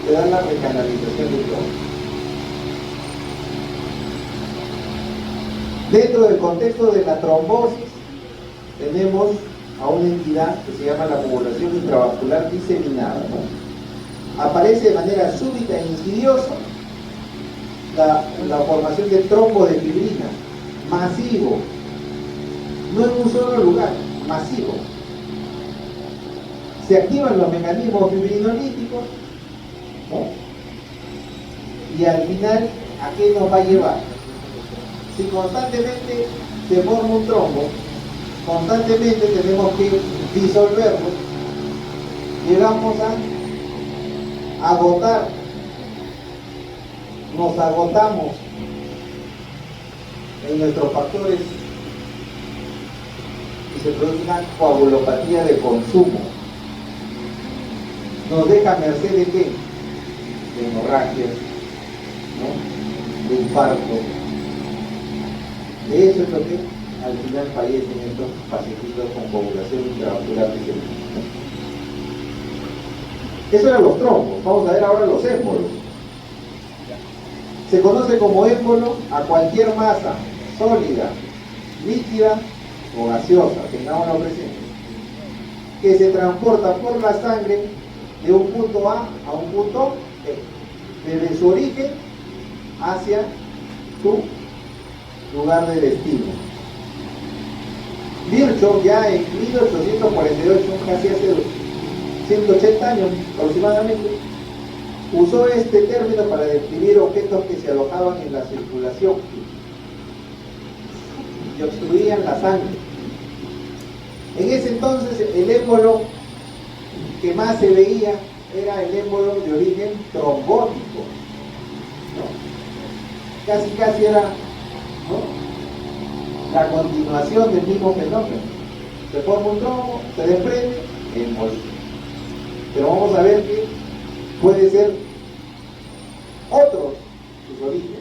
te dan la recanalización del trombo. Dentro del contexto de la trombosis tenemos a una entidad que se llama la coagulación intravascular diseminada, ¿no? Aparece de manera súbita e insidiosa la formación de trombo de fibrina, masivo, no en un solo lugar, masivo. Se activan los mecanismos fibrinolíticos, ¿no? Y al final, ¿a qué nos va a llevar? Si constantemente se forma un trombo, constantemente tenemos que disolverlo, llegamos a agotar, nos agotamos en nuestros factores y se produce una coagulopatía de consumo. Nos deja a merced de ¿qué? De hemorragias, ¿no? De infarto. De eso es lo que al final fallecen estos pacientitos con coagulación intravascular diseminada. Eso eran los trombos. Vamos a ver ahora los émbolos. Se conoce como émbolo a cualquier masa sólida, líquida o gaseosa, tengámoslo presente. que se transporta por la sangre de un punto A un punto B, desde su origen hacia su lugar de destino. Virchow ya en 1848, casi hace 180 años aproximadamente, usó este término para describir objetos que se alojaban en la circulación y obstruían la sangre. En ese entonces el émbolo que más se veía era el émbolo de origen trombótico, ¿no? Casi era, ¿no?, la continuación del mismo fenómeno. Se forma un trombo, se desprende, émbolo. Pero vamos a ver que puede ser otros sus orígenes.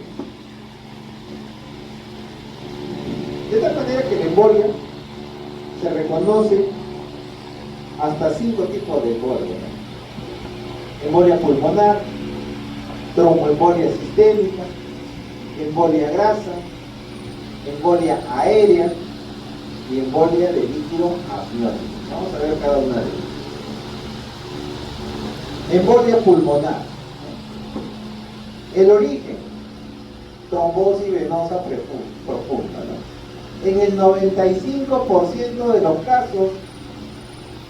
De tal manera que la embolia se reconoce hasta 5 tipos de embolia. Embolia pulmonar, tromboembolia sistémica, embolia grasa, embolia aérea y embolia de líquido amniótico. Vamos a ver cada una de ellas. Embolia pulmonar. El origen, trombosis venosa profunda, ¿no? En el 95% de los casos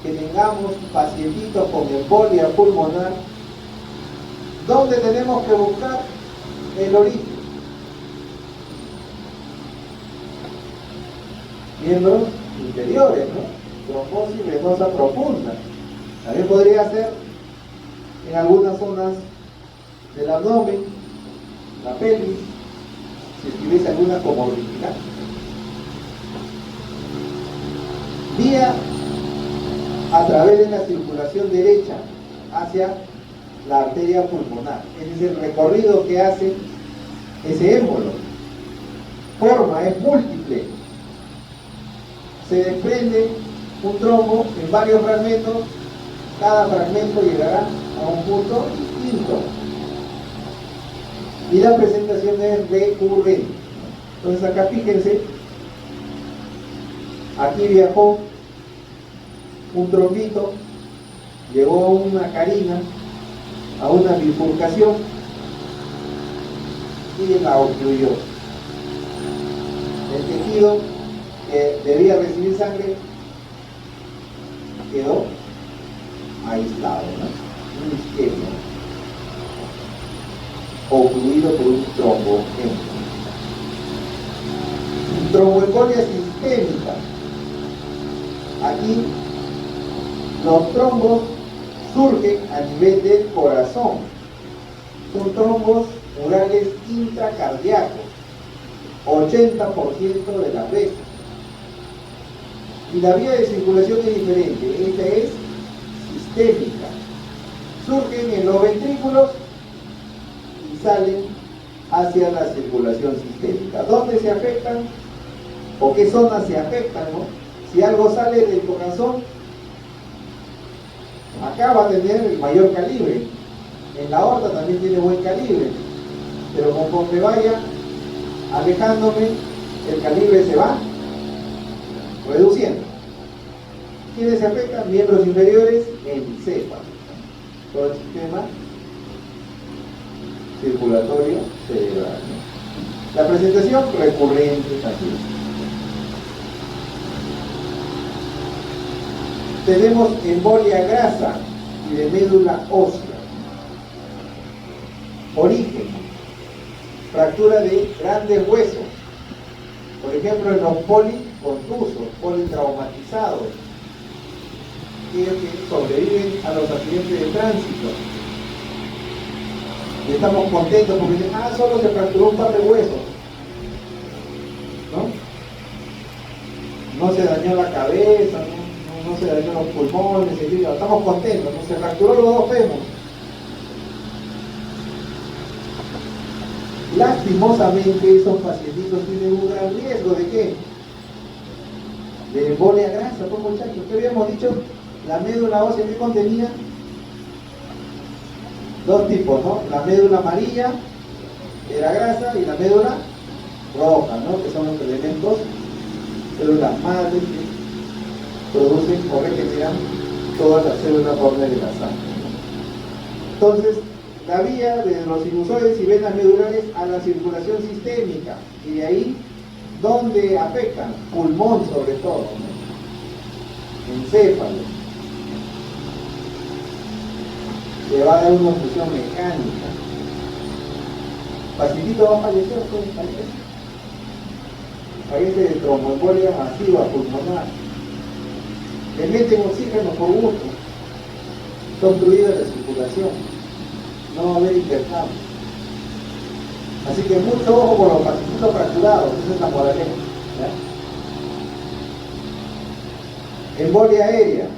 que tengamos pacientitos con embolia pulmonar, ¿dónde tenemos que buscar el origen? Miembros inferiores, ¿no? Trombosis venosa profunda. También podría ser en algunas zonas del abdomen, la pelvis, si tuviese alguna comorbilidad. Vía a través de la circulación derecha hacia la arteria pulmonar. Ese es el recorrido que hace ese émbolo. Forma, es múltiple. Se desprende un trombo en varios fragmentos. Cada fragmento llegará a un punto distinto. Y la presentación es recurrente. Entonces acá fíjense, aquí viajó un trombito, llegó una carina a una bifurcación y la obstruyó. El tejido que debía recibir sangre quedó aislado, ¿no? Un isquemia, obstruido por un tromboembolia. Tromboembolia sistémica. Aquí los trombos surgen a nivel del corazón. Son trombos murales intracardíacos, 80% de las veces. Y la vía de circulación es diferente. Esta es sistémica. Surgen en los ventrículos y salen hacia la circulación sistémica. ¿Dónde se afectan? ¿O qué zonas se afectan, no? Si algo sale del corazón, acá va a tener el mayor calibre. En la aorta también tiene buen calibre. Pero conforme vaya alejándome, el calibre se va reduciendo. ¿Quiénes se afectan? Miembros inferiores, encéfalo. Todo el sistema circulatorio cerebral. La presentación recurrente también. Tenemos embolia grasa y de médula ósea. Origen: fractura de grandes huesos. Por ejemplo, en los policontusos, politraumatizados, aquellos que sobreviven a los accidentes de tránsito. Y estamos contentos porque dicen, solo se fracturó un par de huesos, ¿no? No se dañó la cabeza, no se dañó los pulmones, el hígado. Estamos contentos, no se fracturó los dos fémures. Lastimosamente esos pacientitos tienen un gran riesgo de ¿qué? De embolia grasa, pues muchachos. ¿Qué habíamos dicho? La médula ósea que contenía dos tipos, ¿no? La médula amarilla era grasa y la médula roja, ¿no? Que son los elementos, células madres que producen o regeneran todas las células bordes de la sangre. Entonces, la vía de los sinusoides y venas medulares a la circulación sistémica, y de ahí, ¿dónde afectan? Pulmón sobre todo, ¿no? Encéfalo. Le va a dar una obstrucción mecánica. Pacientito va a fallecer, fallece de tromboembolia masiva pulmonar. Le meten oxígeno por gusto. Está obstruida la circulación. No va a haber intercambio. Así que mucho ojo con los pacientitos fracturados, esa es la moraleja. Embolia aérea.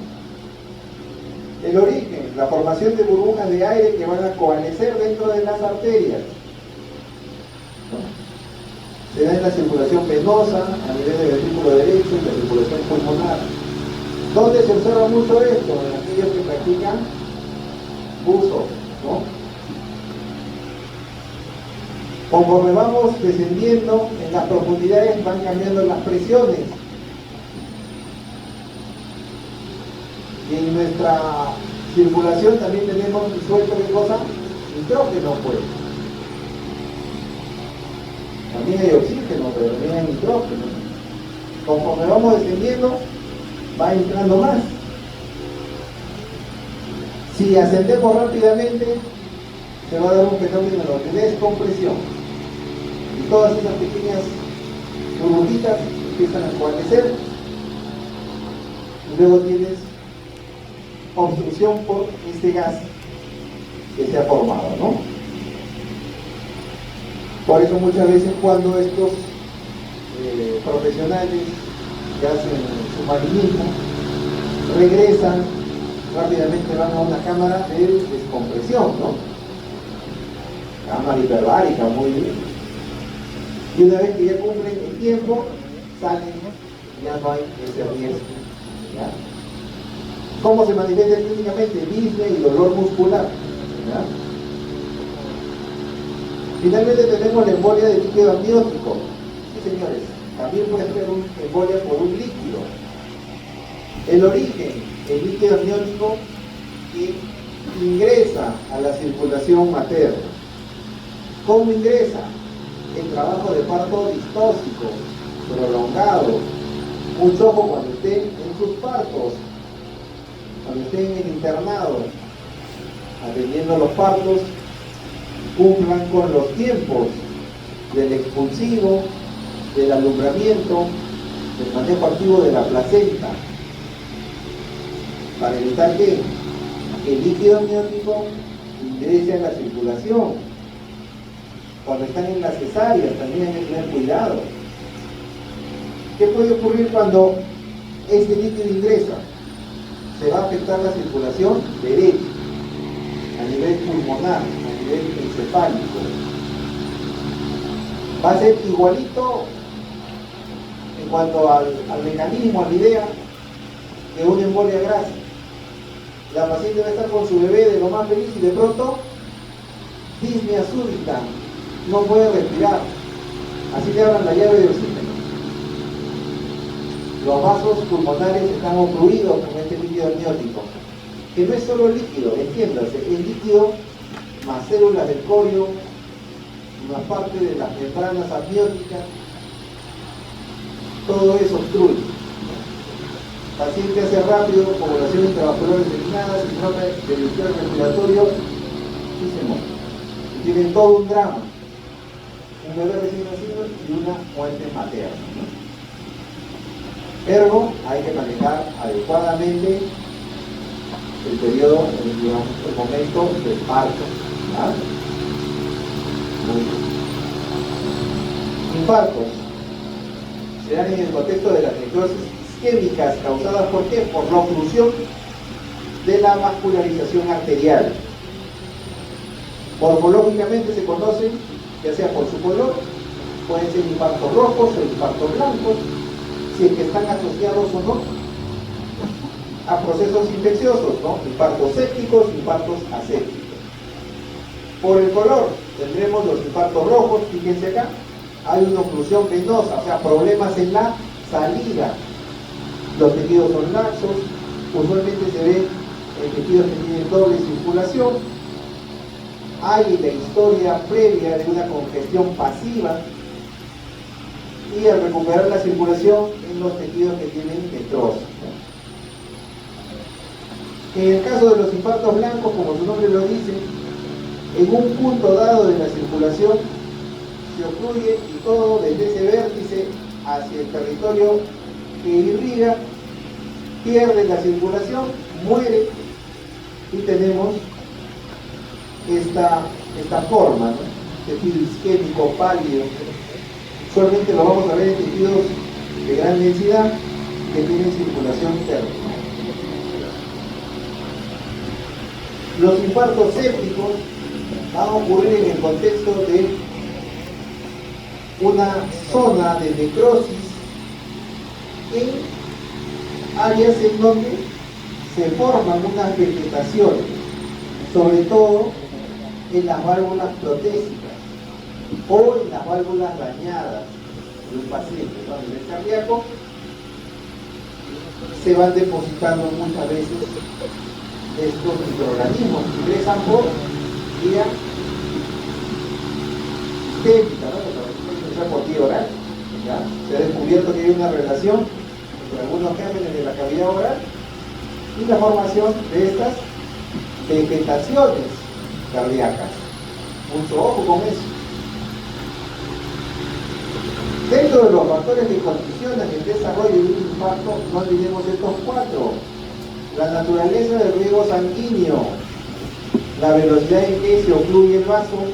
El origen, la formación de burbujas de aire que van a coalescer dentro de las arterias. Se da en la circulación venosa, a nivel del ventrículo derecho y la circulación pulmonar. ¿Dónde se observa mucho esto? En aquellos que practican buzo, ¿no? Conforme vamos descendiendo en las profundidades van cambiando las presiones. Y en nuestra circulación también tenemos disuelto ¿qué cosa? Nitrógeno, pues. También hay oxígeno, pero también hay nitrógeno. Conforme vamos descendiendo, va entrando más. Si ascendemos rápidamente, se va a dar un fenómeno de descompresión. Y todas esas pequeñas burbujitas empiezan a coalescer. Y luego tienes obstrucción por este gas que se ha formado, ¿no? Por eso muchas veces cuando estos profesionales que hacen su marinismo regresan, rápidamente van a una cámara de descompresión, ¿no? Cámara hiperbárica, muy bien. Y una vez que ya cumplen el tiempo, salen, ya no hay ese riesgo, ¿ya? ¿Cómo se manifiesta clínicamente? Disnea y dolor muscular, ¿ya? Finalmente tenemos la embolia de líquido amniótico. Sí, señores, también puede ser una embolia por un líquido. El origen, el líquido amniótico que ingresa a la circulación materna. ¿Cómo ingresa? El trabajo de parto distóxico, prolongado. Mucho ojo cuando estén en sus partos, cuando estén en el internado, atendiendo los partos, cumplan con los tiempos del expulsivo, del alumbramiento, del manejo activo de la placenta, para evitar que el líquido amniótico ingrese a la circulación. Cuando están en las cesáreas también hay que tener cuidado. ¿Qué puede ocurrir cuando este líquido ingresa? Se va a afectar la circulación derecha, a nivel pulmonar, a nivel encefálico. Va a ser igualito en cuanto al mecanismo, a la idea de una embolia grasa. La paciente va a estar con su bebé de lo más feliz y de pronto disnea súbita, no puede respirar, así le abran la llave de oxígeno. Los vasos pulmonares están obstruidos con este líquido amniótico, que no es solo líquido, entiéndase, es líquido más células del corio, una parte de las membranas amnióticas, todo eso obstruye. Paciente hace rápido, población intravascular determinada, síndrome del sistema respiratorio, y se muere. Y tienen todo un drama. Un bebé recién nacido y una muerte materna, ¿no? Ergo, hay que manejar adecuadamente el periodo, digamos, el momento del parto, ¿verdad? Muy bien. Infartos se dan en el contexto de las necrosis isquémicas causadas ¿por qué? Por la obstrucción de la vascularización arterial. Morfológicamente se conocen, ya sea por su color, pueden ser infartos rojos o infartos blancos, si es que están asociados o no a procesos infecciosos, ¿no? Infartos sépticos, infartos asépticos. Por el color tendremos los infartos rojos, fíjense acá, hay una oclusión venosa, o sea, problemas en la salida. Los tejidos son laxos, usualmente se ven tejidos que tienen doble circulación. Hay la historia previa de una congestión pasiva, y al recuperar la circulación en los tejidos que tienen necrosis. En el caso de los infartos blancos, como su nombre lo dice, en un punto dado de la circulación se obstruye y todo desde ese vértice hacia el territorio que irriga pierde la circulación, muere, y tenemos esta forma, ¿no? Tejido isquémico pálido. Usualmente lo vamos a ver en tejidos de gran densidad que tienen circulación térmica. Los infartos sépticos van a ocurrir en el contexto de una zona de necrosis en áreas en donde se forman unas vegetaciones, sobre todo en las válvulas protésicas o en las válvulas dañadas de un paciente, ¿no? A nivel cardíaco se van depositando muchas veces estos microorganismos que ingresan por vía sistémica, ¿no? Por vía oral, ¿ya? Se ha descubierto que hay una relación entre algunos gérmenes de la cavidad oral y la formación de estas vegetaciones cardíacas. Mucho ojo con eso. Dentro de los factores que condicionan el desarrollo de un infarto, no olvidemos estos cuatro: la naturaleza del riego sanguíneo, la velocidad en que se ocluye el vaso,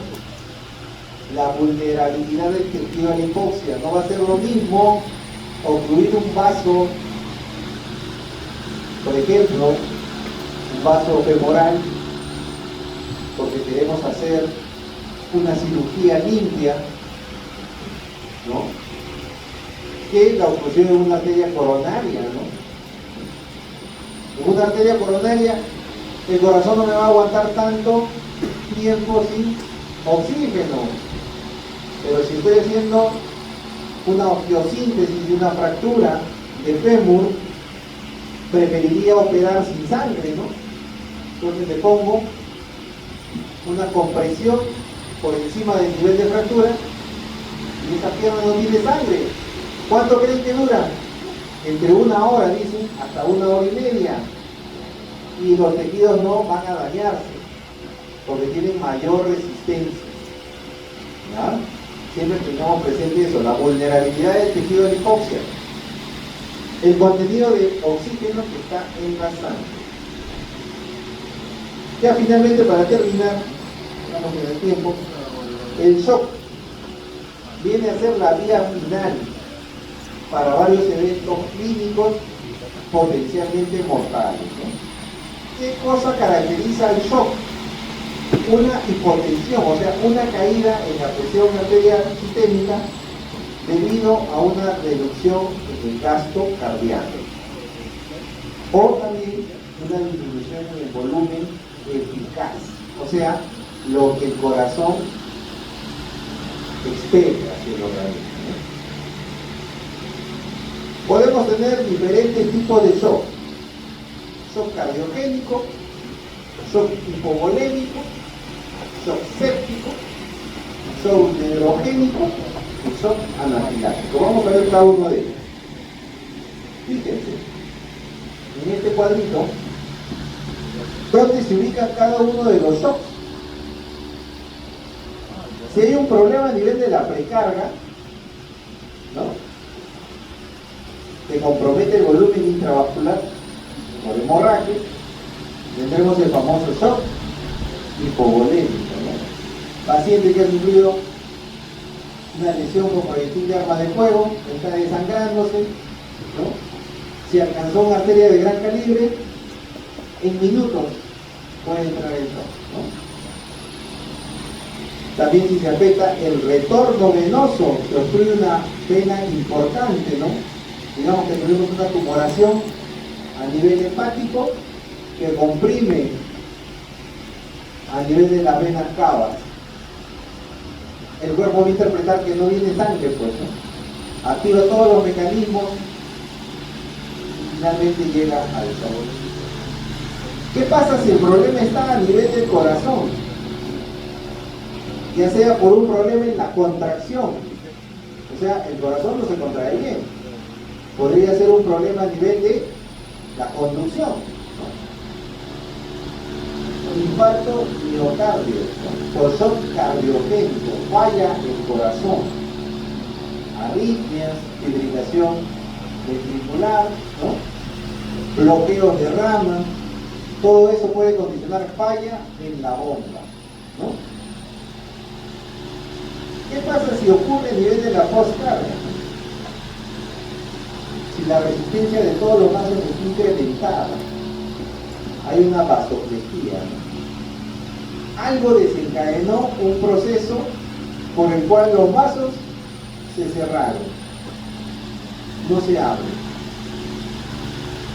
la vulnerabilidad del tejido a la hipoxia. No va a ser lo mismo ocluir un vaso, por ejemplo, un vaso femoral, porque queremos hacer una cirugía limpia, ¿no?, que la oclusión de una arteria coronaria, ¿no? En una arteria coronaria, el corazón no me va a aguantar tanto tiempo sin oxígeno. Pero si estoy haciendo una osteosíntesis de una fractura de fémur, preferiría operar sin sangre, ¿no? Entonces le pongo una compresión por encima del nivel de fractura y esa pierna no tiene sangre. ¿Cuánto creen que dura? Entre 1 hora, dicen, hasta 1 hora y media. Y los tejidos no van a dañarse porque tienen mayor resistencia, ¿ya? Siempre tengamos presente eso, la vulnerabilidad del tejido de hipoxia, el contenido de oxígeno que está en la sangre. Ya finalmente, para terminar, vamos en el tiempo, el shock viene a ser la vía final para varios eventos clínicos potencialmente mortales, ¿no? ¿Qué cosa caracteriza el shock? Una hipotensión, o sea, una caída en la presión arterial sistémica debido a una reducción en el gasto cardíaco, o también una disminución en el volumen eficaz, o sea, lo que el corazón expele hacia el organismo. Podemos tener diferentes tipos de shock: shock cardiogénico, shock hipovolémico, shock séptico, shock neurogénico y shock anafiláctico. Vamos a ver cada uno de ellos. Fíjense, en este cuadrito, ¿dónde se ubica cada uno de los shocks? Si hay un problema a nivel de la precarga, ¿no?, que compromete el volumen intravascular por hemorragia, tendremos el famoso shock hipovolémico, ¿no? Paciente que ha sufrido una lesión con proyectil de arma de fuego, está desangrándose, ¿no? Si alcanzó una arteria de gran calibre, en minutos puede entrar el shock, ¿no? También si se afecta el retorno venoso, se obstruye una vena importante, ¿no? Digamos que tenemos una tumoración a nivel hepático que comprime a nivel de las venas cavas. El cuerpo va a interpretar que no viene sangre, pues, ¿no? Activa todos los mecanismos y finalmente llega al shock. ¿Qué pasa si el problema está a nivel del corazón? Ya sea por un problema en la contracción, o sea, el corazón no se contrae bien. Podría ser un problema a nivel de la conducción, ¿no? Infarto miocardio, ¿no? O shock cardiogénico, falla el corazón, arritmias, fibrilación ventricular, ¿no? Bloqueos de rama, todo eso puede condicionar falla en la bomba, ¿no? ¿Qué pasa si ocurre a nivel de la postcardia? Si la resistencia de todos los vasos está incrementada, hay una vasoplejía, ¿no? Algo desencadenó un proceso por el cual los vasos se cerraron, no se abren.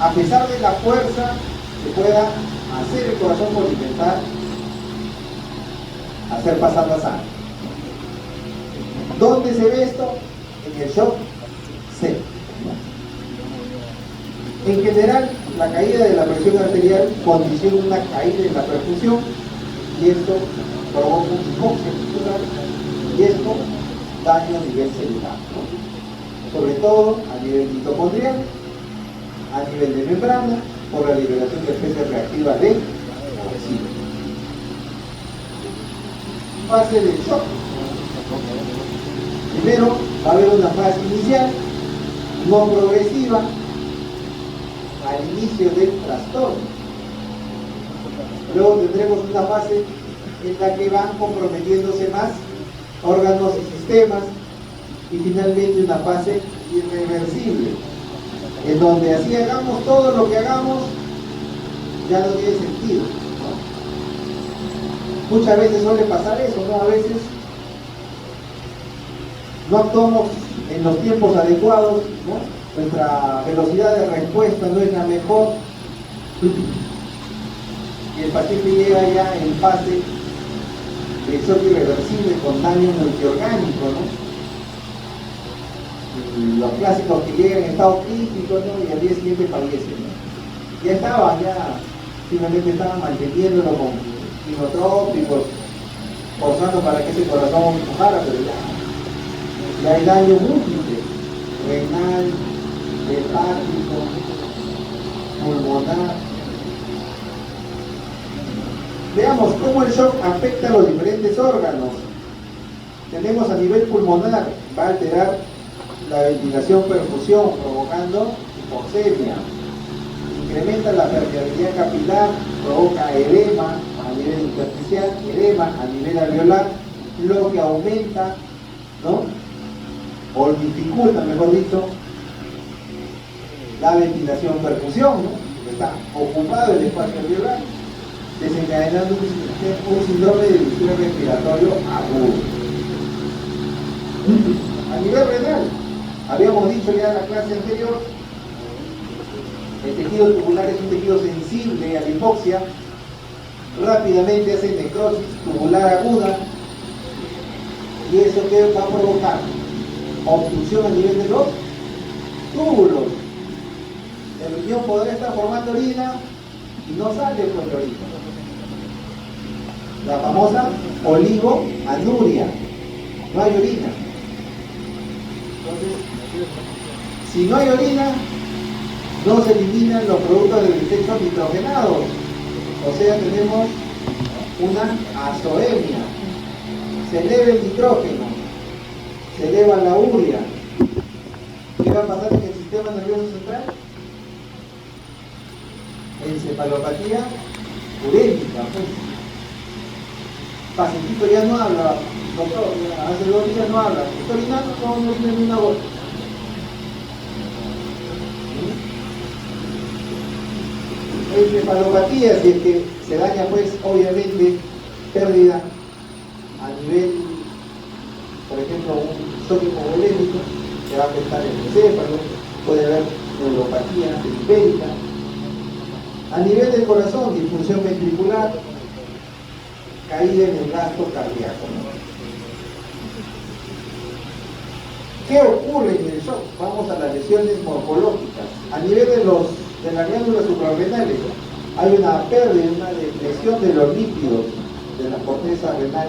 A pesar de la fuerza que pueda hacer el corazón por intentar hacer pasar la sangre. ¿Dónde se ve esto? En el shock C. En general, la caída de la presión arterial condiciona una caída en la perfusión y esto provoca un hipoxia muscular y esto daño a nivel celular, ¿no? Sobre todo a nivel mitocondrial, a nivel de membrana, por la liberación de especies reactivas de oxígeno. Fase del shock. Primero va a haber una fase inicial, no progresiva, al inicio del trastorno. Luego tendremos una fase en la que van comprometiéndose más órganos y sistemas, y finalmente una fase irreversible, en donde así hagamos todo lo que hagamos, ya no tiene sentido, ¿no? Muchas veces suele pasar eso, ¿no? A veces no actuamos en los tiempos adecuados, ¿no? Nuestra velocidad de respuesta no es la mejor y el paciente llega ya en fase de shock irreversible con daño multiorgánico, ¿no? Y los clásicos que llegan en estado crítico, ¿no? Y al día siguiente fallecen, ¿no? Ya estaban, simplemente estaban manteniéndolo con inotrópicos, forzando para que ese corazón empujara, pero ya hay daño múltiple, renal, hepático, pulmonar. Veamos cómo el shock afecta a los diferentes órganos. Tenemos a nivel pulmonar, va a alterar la ventilación-perfusión, provocando hipoxemia. Incrementa la permeabilidad capilar, provoca edema a nivel intersticial, edema a nivel alveolar, lo que aumenta, ¿no? O dificulta, mejor dicho, la ventilación-perfusión, ¿no? Está ocupado el espacio alveolar, desencadenando un síndrome de distrés respiratorio agudo. A nivel renal, habíamos dicho ya en la clase anterior, el tejido tubular es un tejido sensible a la hipoxia, rápidamente hace necrosis tubular aguda, y eso que va a provocar obstrucción a nivel de los túbulos. El riñón podrá estar formando orina y no sale con la orina. La famosa oligoanuria, no hay orina. Entonces, si no hay orina, no se eliminan los productos del desechos nitrogenados. O sea, tenemos una azoemia. Se eleva el nitrógeno, se eleva la urea. ¿Qué va a pasar en el sistema nervioso central? Encefalopatía urémica. Pues. Pacientito ya no habla, doctor, hace 2 días no habla. ¿Está orinando? No tiene ni una gota. Encefalopatía, si es que se daña, pues obviamente pérdida a nivel, por ejemplo, un shock hipovolémico, que va a afectar el encéfalo, puede haber neuropatía periférica. A nivel del corazón, disfunción ventricular, caída en el gasto cardíaco. ¿Qué ocurre en el shock? Vamos a las lesiones morfológicas. A nivel de las glándulas suprarrenales, Hay una pérdida, una depresión de los lípidos de la corteza renal.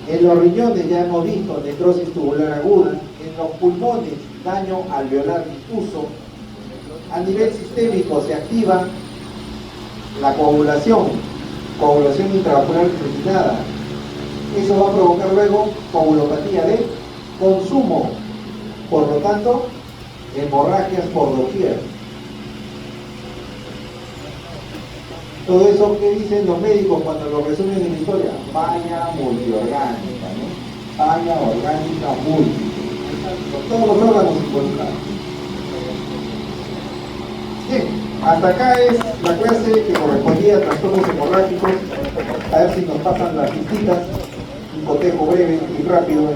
En los riñones ya hemos visto necrosis tubular aguda, en los pulmones daño alveolar difuso. A nivel sistémico se activa la coagulación intravascular discriminada. Eso va a provocar luego coagulopatía de consumo, por lo tanto, hemorragias por doquier. Todo eso que dicen los médicos cuando lo resumen en la historia, falla multiorgánica, ¿no? Falla orgánica múltiple. Todos los órganos involucrados. Bien, hasta acá es la clase que correspondía a trastornos hemorrágicos. A ver si nos pasan las listitas, un cotejo breve y rápido.